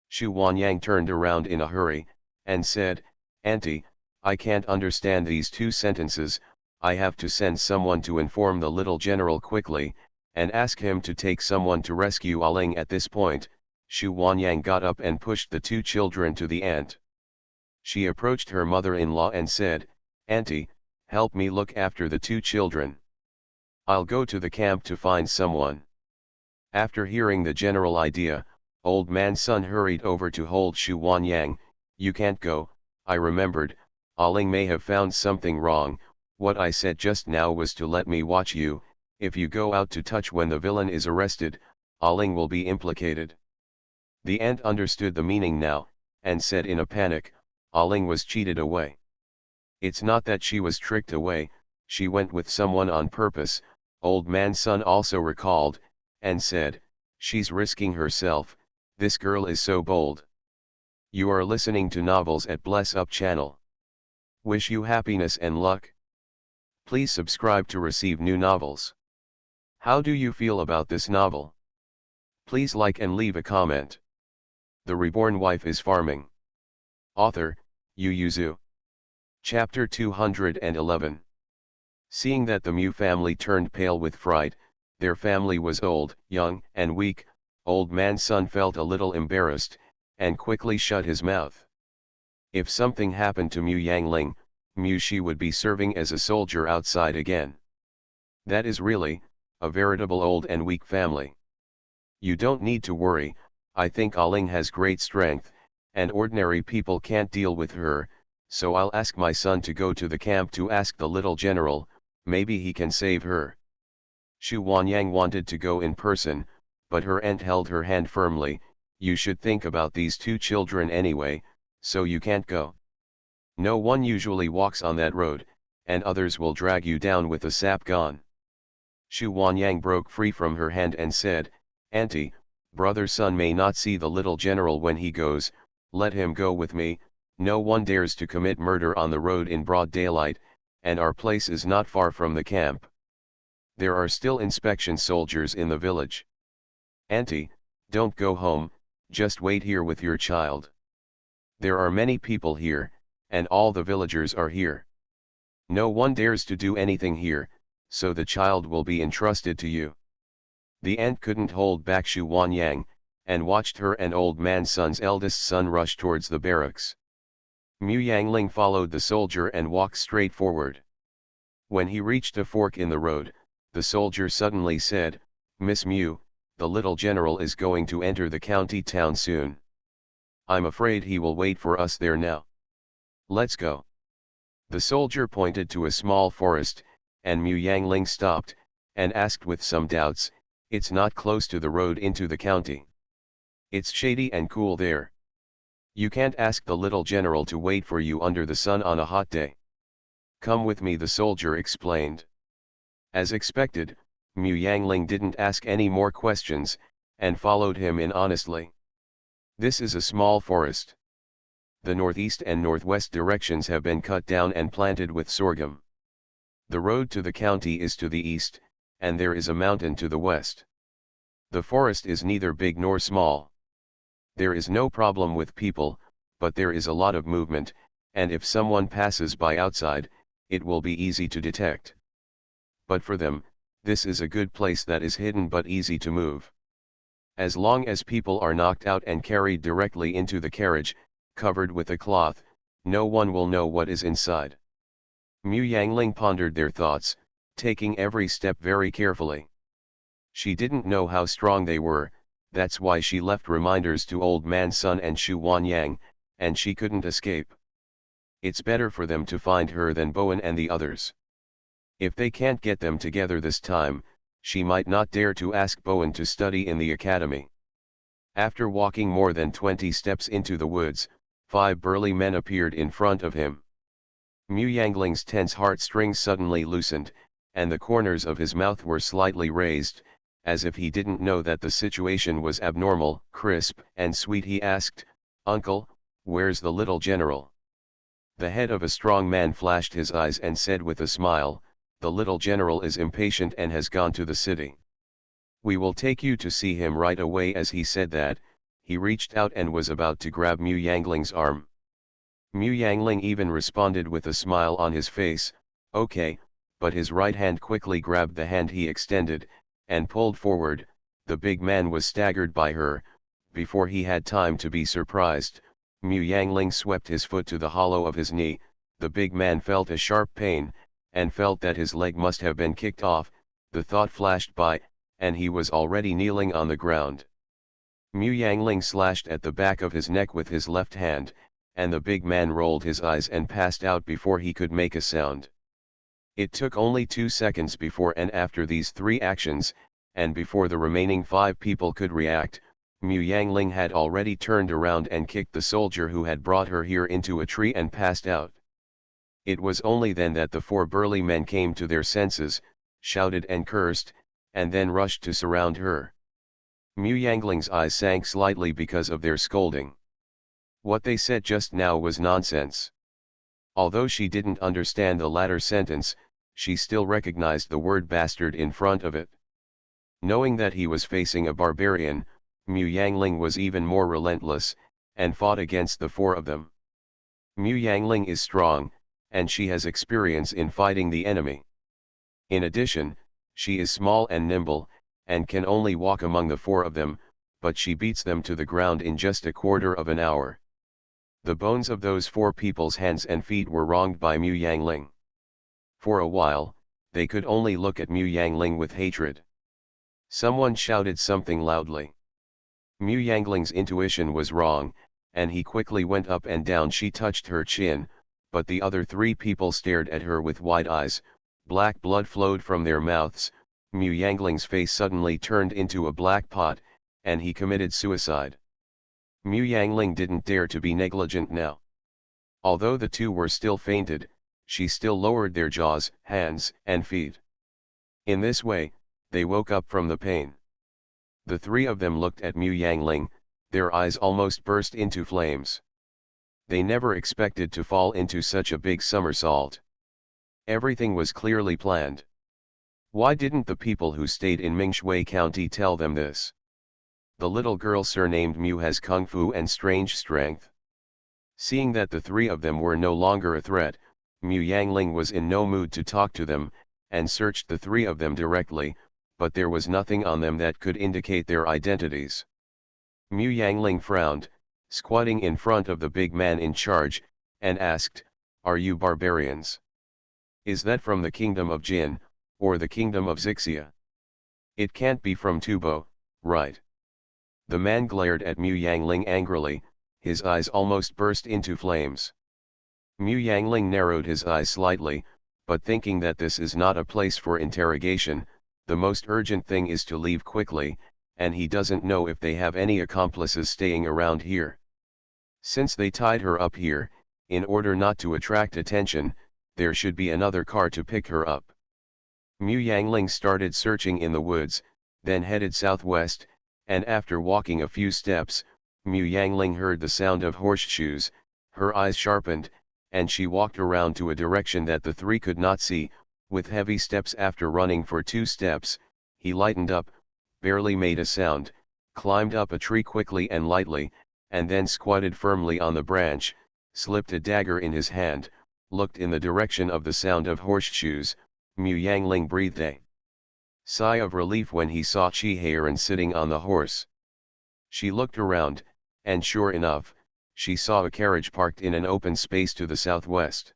Xu Huanyang turned around in a hurry, and said, "Auntie, I can't understand these two sentences. I have to send someone to inform the little general quickly, and ask him to take someone to rescue Aling." At this point, Xu Huanyang got up and pushed the two children to the aunt. She approached her mother-in-law and said, "Auntie, help me look after the two children. I'll go to the camp to find someone." After hearing the general idea, old man's son hurried over to hold Xu Huanyang. "You can't go, I remembered, Aling may have found something wrong. What I said just now was to let me watch you. If you go out to touch when the villain is arrested, Aling will be implicated." The aunt understood the meaning now, and said in a panic, "Aling was cheated away. It's not that she was tricked away, she went with someone on purpose." Old man's son also recalled, and said, "She's risking herself, this girl is so bold." You are listening to Novels at Bless Up channel. Wish you happiness and luck. Please subscribe to receive new novels. How do you feel about this novel? Please like and leave a comment. The Reborn Wife is Farming. Author, Yu Yuzu. Chapter 211. Seeing that the Mu family turned pale with fright, their family was old, young, and weak, old man's son felt a little embarrassed, and quickly shut his mouth. If something happened to Mu Yangling, Mu Shi would be serving as a soldier outside again. That is really, a veritable old and weak family. You don't need to worry, I think Aling has great strength, and ordinary people can't deal with her, so I'll ask my son to go to the camp to ask the little general, maybe he can save her. Xu Huanyang wanted to go in person, but her aunt held her hand firmly. "You should think about these two children anyway, so you can't go. No one usually walks on that road, and others will drag you down with the sap gone." Xu Huanyang broke free from her hand and said, "Auntie, brother's son may not see the little general when he goes, let him go with me. No one dares to commit murder on the road in broad daylight, and our place is not far from the camp. There are still inspection soldiers in the village. Auntie, don't go home, just wait here with your child. There are many people here, and all the villagers are here. No one dares to do anything here, so the child will be entrusted to you." The aunt couldn't hold back Xu Huanyang, and watched her and old man's son's eldest son rush towards the barracks. Mu Yangling followed the soldier and walked straight forward. When he reached a fork in the road, the soldier suddenly said, "Miss Mu, the little general is going to enter the county town soon. I'm afraid he will wait for us there now. Let's go." The soldier pointed to a small forest, and Mu Yangling stopped, and asked with some doubts, "It's not close to the road into the county. It's shady and cool there. You can't ask the little general to wait for you under the sun on a hot day." "Come with me," the soldier explained. As expected, Mu Yangling didn't ask any more questions, and followed him in honestly. This is a small forest. The northeast and northwest directions have been cut down and planted with sorghum. The road to the county is to the east, and there is a mountain to the west. The forest is neither big nor small. There is no problem with people, but there is a lot of movement, and if someone passes by outside, it will be easy to detect. But for them, this is a good place that is hidden but easy to move. As long as people are knocked out and carried directly into the carriage, covered with a cloth, no one will know what is inside." Mu Yangling pondered their thoughts, taking every step very carefully. She didn't know how strong they were, that's why she left reminders to Old Man Sun and Shu Wanyang, and she couldn't escape. It's better for them to find her than Bowen and the others. If they can't get them together this time, she might not dare to ask Bowen to study in the academy. After walking more than 20 steps into the woods, 5 burly men appeared in front of him. Mu Yangling's tense heartstrings suddenly loosened, and the corners of his mouth were slightly raised, as if he didn't know that the situation was abnormal. Crisp and sweet, he asked, "Uncle, where's the little general?" The head of a strong man flashed his eyes and said with a smile, "The little general is impatient and has gone to the city. We will take you to see him right away." As he said that, he reached out and was about to grab Mu Yangling's arm. Mu Yangling even responded with a smile on his face, "Okay," but his right hand quickly grabbed the hand he extended, and pulled forward. The big man was staggered by her. Before he had time to be surprised, Mu Yangling swept his foot to the hollow of his knee. The big man felt a sharp pain, and felt that his leg must have been kicked off. The thought flashed by, and he was already kneeling on the ground. Mu Yangling slashed at the back of his neck with his left hand, and the big man rolled his eyes and passed out before he could make a sound. It took only 2 seconds before and after these 3 actions, and before the remaining 5 people could react, Mu Yangling had already turned around and kicked the soldier who had brought her here into a tree and passed out. It was only then that the 4 burly men came to their senses, shouted and cursed, and then rushed to surround her. Mu Yangling's eyes sank slightly because of their scolding. What they said just now was nonsense. Although she didn't understand the latter sentence, she still recognized the word bastard in front of it. Knowing that he was facing a barbarian, Mu Yangling was even more relentless, and fought against the 4 of them. Mu Yangling is strong, and she has experience in fighting the enemy. In addition, she is small and nimble, and can only walk among the 4 of them, but she beats them to the ground in just a quarter of an hour. The bones of those 4 people's hands and feet were wronged by Mu Yangling. For a while, they could only look at Mu Yangling with hatred. Someone shouted something loudly. Mu Yangling's intuition was wrong, and he quickly went up and down. She touched her chin, but the other 3 people stared at her with wide eyes. Black blood flowed from their mouths. Mu Yangling's face suddenly turned into a black pot, and he committed suicide. Mu Yangling didn't dare to be negligent now. Although the 2 were still fainted, she still lowered their jaws, hands, and feet. In this way, they woke up from the pain. The 3 of them looked at Mu Yangling, their eyes almost burst into flames. They never expected to fall into such a big somersault. Everything was clearly planned. Why didn't the people who stayed in Mingshui County tell them this? The little girl surnamed Mu has kung fu and strange strength. Seeing that the 3 of them were no longer a threat, Mu Yangling was in no mood to talk to them, and searched the 3 of them directly, but there was nothing on them that could indicate their identities. Mu Yangling frowned, squatting in front of the big man in charge, and asked, "Are you barbarians? Is that from the kingdom of Jin, or the kingdom of Zixia? It can't be from Tubo, right?" The man glared at Mu Yangling angrily, his eyes almost burst into flames. Mu Yangling narrowed his eyes slightly, but thinking that this is not a place for interrogation, the most urgent thing is to leave quickly, and he doesn't know if they have any accomplices staying around here. Since they tied her up here, in order not to attract attention, there should be another car to pick her up. Mu Yangling started searching in the woods, then headed southwest, and after walking a few steps, Mu Yangling heard the sound of horseshoes. Her eyes sharpened, and she walked around to a direction that the 3 could not see. With heavy steps, after running for 2 steps, he lightened up, barely made a sound, climbed up a tree quickly and lightly, and then squatted firmly on the branch, slipped a dagger in his hand, looked in the direction of the sound of horseshoes. Mu Yangling breathed a sigh of relief when he saw Chi Heiran sitting on the horse. She looked around, and sure enough, she saw a carriage parked in an open space to the southwest.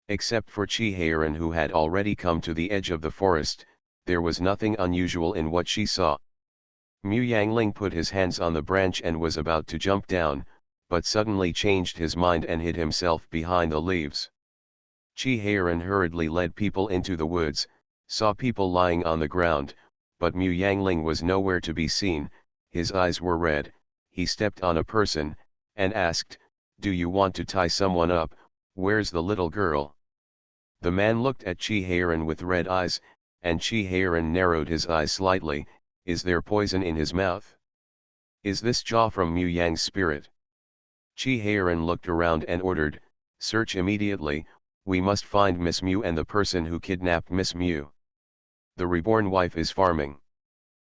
Except for Chi Heiran, who had already come to the edge of the forest, there was nothing unusual in what she saw. Mu Yangling put his hands on the branch and was about to jump down, but suddenly changed his mind and hid himself behind the leaves. Chi Heiran hurriedly led people into the woods, saw people lying on the ground, but Mu Yangling was nowhere to be seen. His eyes were red. He stepped on a person, and asked, "Do you want to tie someone up? Where's the little girl?" The man looked at Chi Heiran with red eyes, and Chi Heiran narrowed his eyes slightly. Is there poison in his mouth? Is this jaw from Mu Yang's spirit? Chi Heiran looked around and ordered, "Search immediately, we must find Miss Mu and the person who kidnapped Miss Mu." The Reborn Wife is Farming.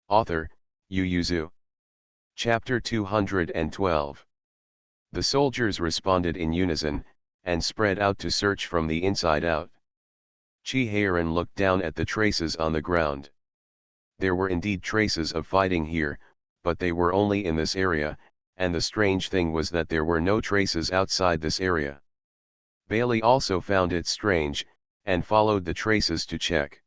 Author, Yu Yuzu. Chapter 212. The soldiers responded in unison, and spread out to search from the inside out. Chi Heiran looked down at the traces on the ground. There were indeed traces of fighting here, but they were only in this area, and the strange thing was that there were no traces outside this area. Bailey also found it strange, and followed the traces to check.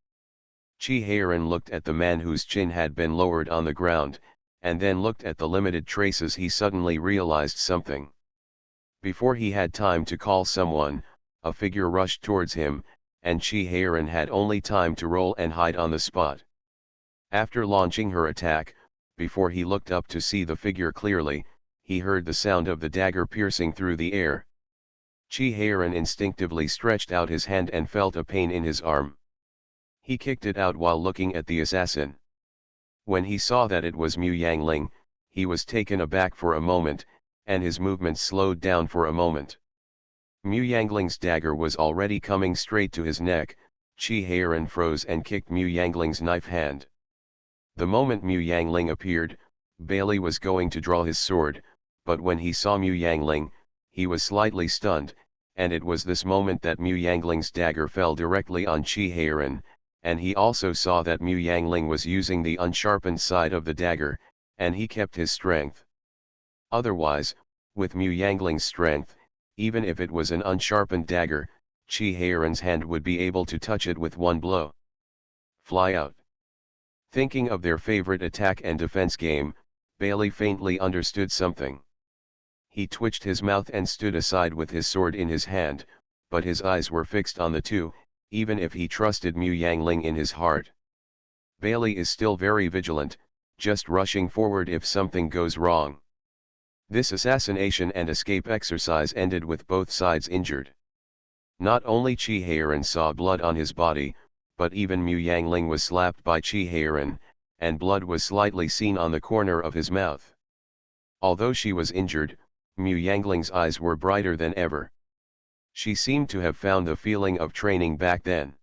Chi Heiran looked at the man whose chin had been lowered on the ground, and then looked at the limited traces. He suddenly realized something. Before he had time to call someone, a figure rushed towards him, and Chi Heiran had only time to roll and hide on the spot. After launching her attack, before he looked up to see the figure clearly, he heard the sound of the dagger piercing through the air. Chi Heiran instinctively stretched out his hand and felt a pain in his arm. He kicked it out while looking at the assassin. When he saw that it was Mu Yangling, he was taken aback for a moment, and his movements slowed down for a moment. Mu Yangling's dagger was already coming straight to his neck. Chi Heiran froze and kicked Mu Yangling's knife hand. The moment Mu Yangling appeared, Bailey was going to draw his sword, but when he saw Mu Yangling, he was slightly stunned, and it was this moment that Mu Yangling's dagger fell directly on Chi Heiran, and he also saw that Mu Yangling was using the unsharpened side of the dagger, and he kept his strength. Otherwise, with Mu Yangling's strength, even if it was an unsharpened dagger, Chi Heiran's hand would be able to touch it with one blow. Fly out. Thinking of their favorite attack and defense game, Bailey faintly understood something. He twitched his mouth and stood aside with his sword in his hand, but his eyes were fixed on the two, even if he trusted Mu Yangling in his heart. Bailey is still very vigilant, just rushing forward if something goes wrong. This assassination and escape exercise ended with both sides injured. Not only Chi Heiran saw blood on his body, but even Mu Yangling was slapped by Chi Heiran, and blood was slightly seen on the corner of his mouth. Although she was injured, Mu Yangling's eyes were brighter than ever. She seemed to have found the feeling of training back then.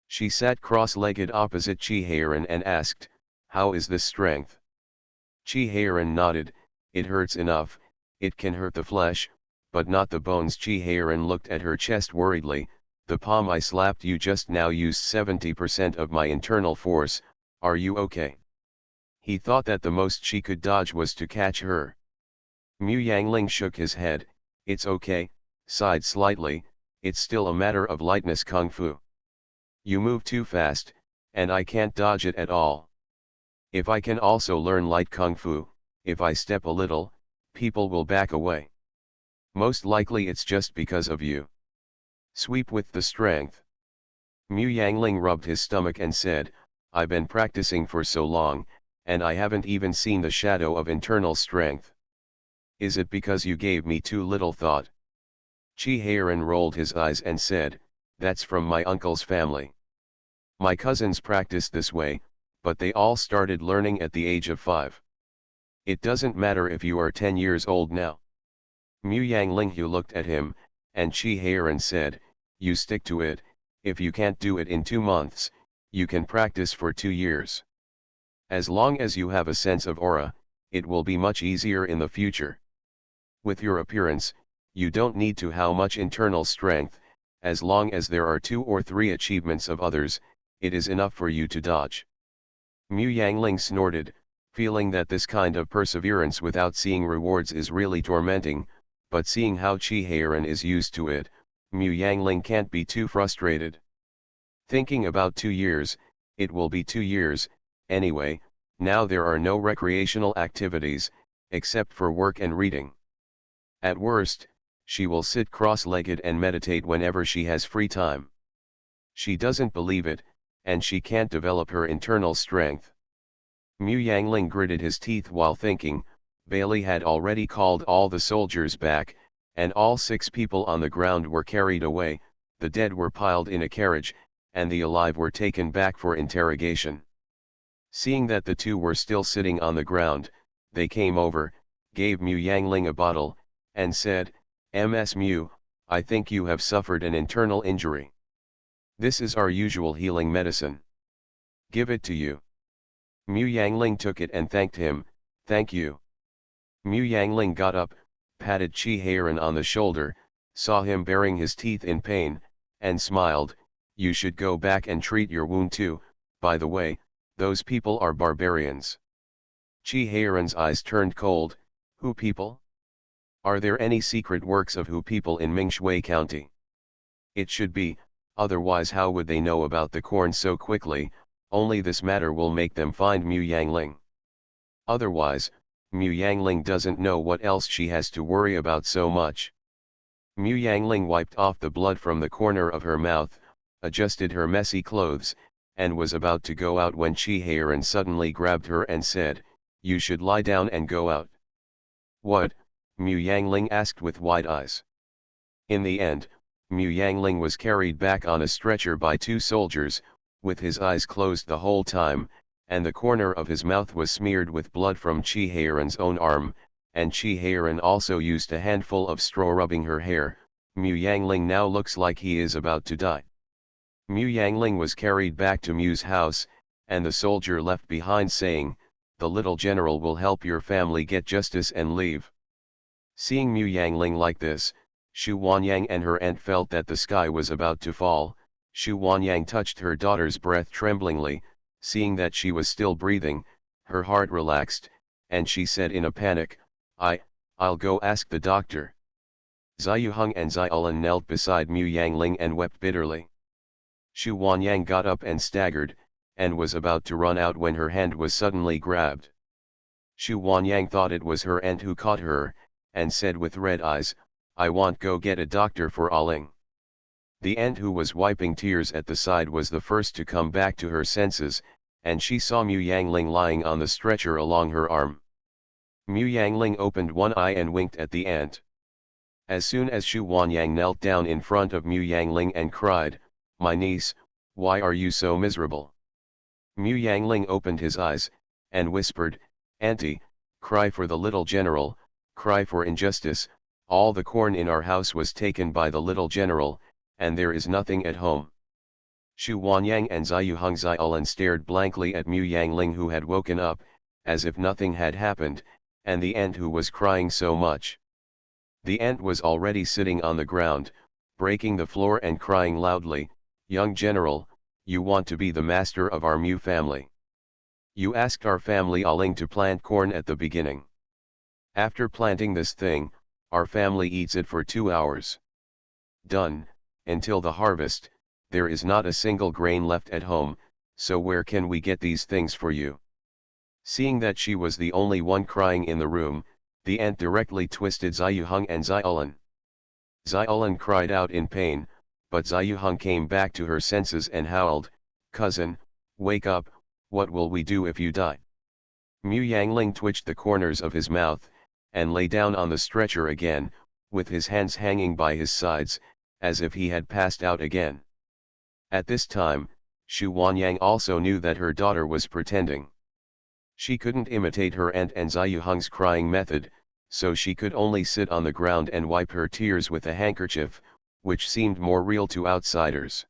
She sat cross-legged opposite Chi Heiran and asked, "How is this strength?" Chi Heiran nodded, "It hurts enough, it can hurt the flesh, but not the bones." Chi Heiran looked at her chest worriedly. "The palm I slapped you just now used 70% of my internal force, are you okay?" He thought that the most she could dodge was to catch her. Mu Yangling shook his head, "It's okay," sighed slightly, "it's still a matter of lightness kung fu. You move too fast, and I can't dodge it at all. If I can also learn light kung fu, if I step a little, people will back away. Most likely it's just because of you. Sweep with the strength." Mu Yangling rubbed his stomach and said, "I've been practicing for so long, and I haven't even seen the shadow of internal strength. Is it because you gave me too little thought?" Chi Heiran rolled his eyes and said, "That's from my uncle's family. My cousins practiced this way, but they all started learning at the age of 5. It doesn't matter if you are 10 years old now." Mu Yangling looked at him, and Chi Heiran said, "You stick to it. If you can't do it in 2 months, you can practice for 2 years. As long as you have a sense of aura, it will be much easier in the future. With your appearance, you don't need to how much internal strength, as long as there are 2 or 3 achievements of others, it is enough for you to dodge." Mu Yangling snorted, feeling that this kind of perseverance without seeing rewards is really tormenting, but seeing how Chi Heiran is used to it, Mu Yangling can't be too frustrated. Thinking about 2 years, It will be 2 years, anyway. Now there are no recreational activities, except for work and reading. At worst, she will sit cross-legged and meditate whenever she has free time. She doesn't believe it, and she can't develop her internal strength. Mu Yangling gritted his teeth while thinking. Bailey had already called all the soldiers back, and all 6 people on the ground were carried away. The dead were piled in a carriage, and the alive were taken back for interrogation. Seeing that the 2 were still sitting on the ground, they came over, gave Mu Yangling a bottle, and said, "Ms. Mu, I think you have suffered an internal injury. This is our usual healing medicine. Give it to you." Mu Yangling took it and thanked him. "Thank you." Mu Yangling got up, patted Chi Heiran on the shoulder, saw him baring his teeth in pain, and smiled. "You should go back and treat your wound too. By the way, those people are barbarians." Chi Heiran's eyes turned cold. "Who people? Are there any secret works of Who people in Mingshui County?" "It should be, otherwise how would they know about the corn so quickly? Only this matter will make them find Mu Yangling. Otherwise, Mu Yangling doesn't know what else she has to worry about so much." Mu Yangling wiped off the blood from the corner of her mouth, adjusted her messy clothes, and was about to go out when Chi Heiran suddenly grabbed her and said, "You should lie down and go out." "What?" Mu Yangling asked with wide eyes. In the end, Mu Yangling was carried back on a stretcher by 2 soldiers, with his eyes closed the whole time, and the corner of his mouth was smeared with blood from Chi Heiran's own arm, and Chi Heiran also used a handful of straw rubbing her hair. Mu Yangling now looks like he is about to die. Mu Yangling was carried back to Mu's house, and the soldier left behind saying, "The little general will help your family get justice and leave." Seeing Mu Yangling like this, Xu Wanyang and her aunt felt that the sky was about to fall. Xu Wanyang touched her daughter's breath tremblingly. Seeing that she was still breathing, her heart relaxed, and she said in a panic, I'll go ask the doctor." Zai Yuheng and Zai Ulan knelt beside Mu Yangling and wept bitterly. Xu Wanyang got up and staggered, and was about to run out when her hand was suddenly grabbed. Xu Wanyang thought it was her aunt who caught her, and said with red eyes, "I want go get a doctor for Aling." The aunt, who was wiping tears at the side, was the first to come back to her senses, and she saw Mu Yangling lying on the stretcher along her arm. Mu Yangling opened one eye and winked at the aunt. As soon as Xu Wanyang knelt down in front of Mu Yangling and cried, "My niece, why are you so miserable?" Mu Yangling opened his eyes, and whispered, "Auntie, cry for the little general, cry for injustice. All the corn in our house was taken by the little general, and there is nothing at home." Xu Wanyang and Zai Yuheng Zai Ulan stared blankly at Mu Yangling, who had woken up, as if nothing had happened, and the aunt, who was crying so much. The aunt was already sitting on the ground, breaking the floor and crying loudly, "Young general, you want to be the master of our Mu family. You asked our family Aling to plant corn at the beginning. After planting this thing, our family eats it for 2 hours. Done, until the harvest, there is not a single grain left at home, so where can we get these things for you?" Seeing that she was the only one crying in the room, the aunt directly twisted Zai Yuheng and Zai Ulan. Zai Ulan cried out in pain, but Zai Yuheng came back to her senses and howled, "Cousin, wake up, what will we do if you die?" Mu Yangling twitched the corners of his mouth, and lay down on the stretcher again, with his hands hanging by his sides, as if he had passed out again. At this time, Xu Wanyang also knew that her daughter was pretending. She couldn't imitate her aunt and Zai Yuheng's crying method, so she could only sit on the ground and wipe her tears with a handkerchief, which seemed more real to outsiders.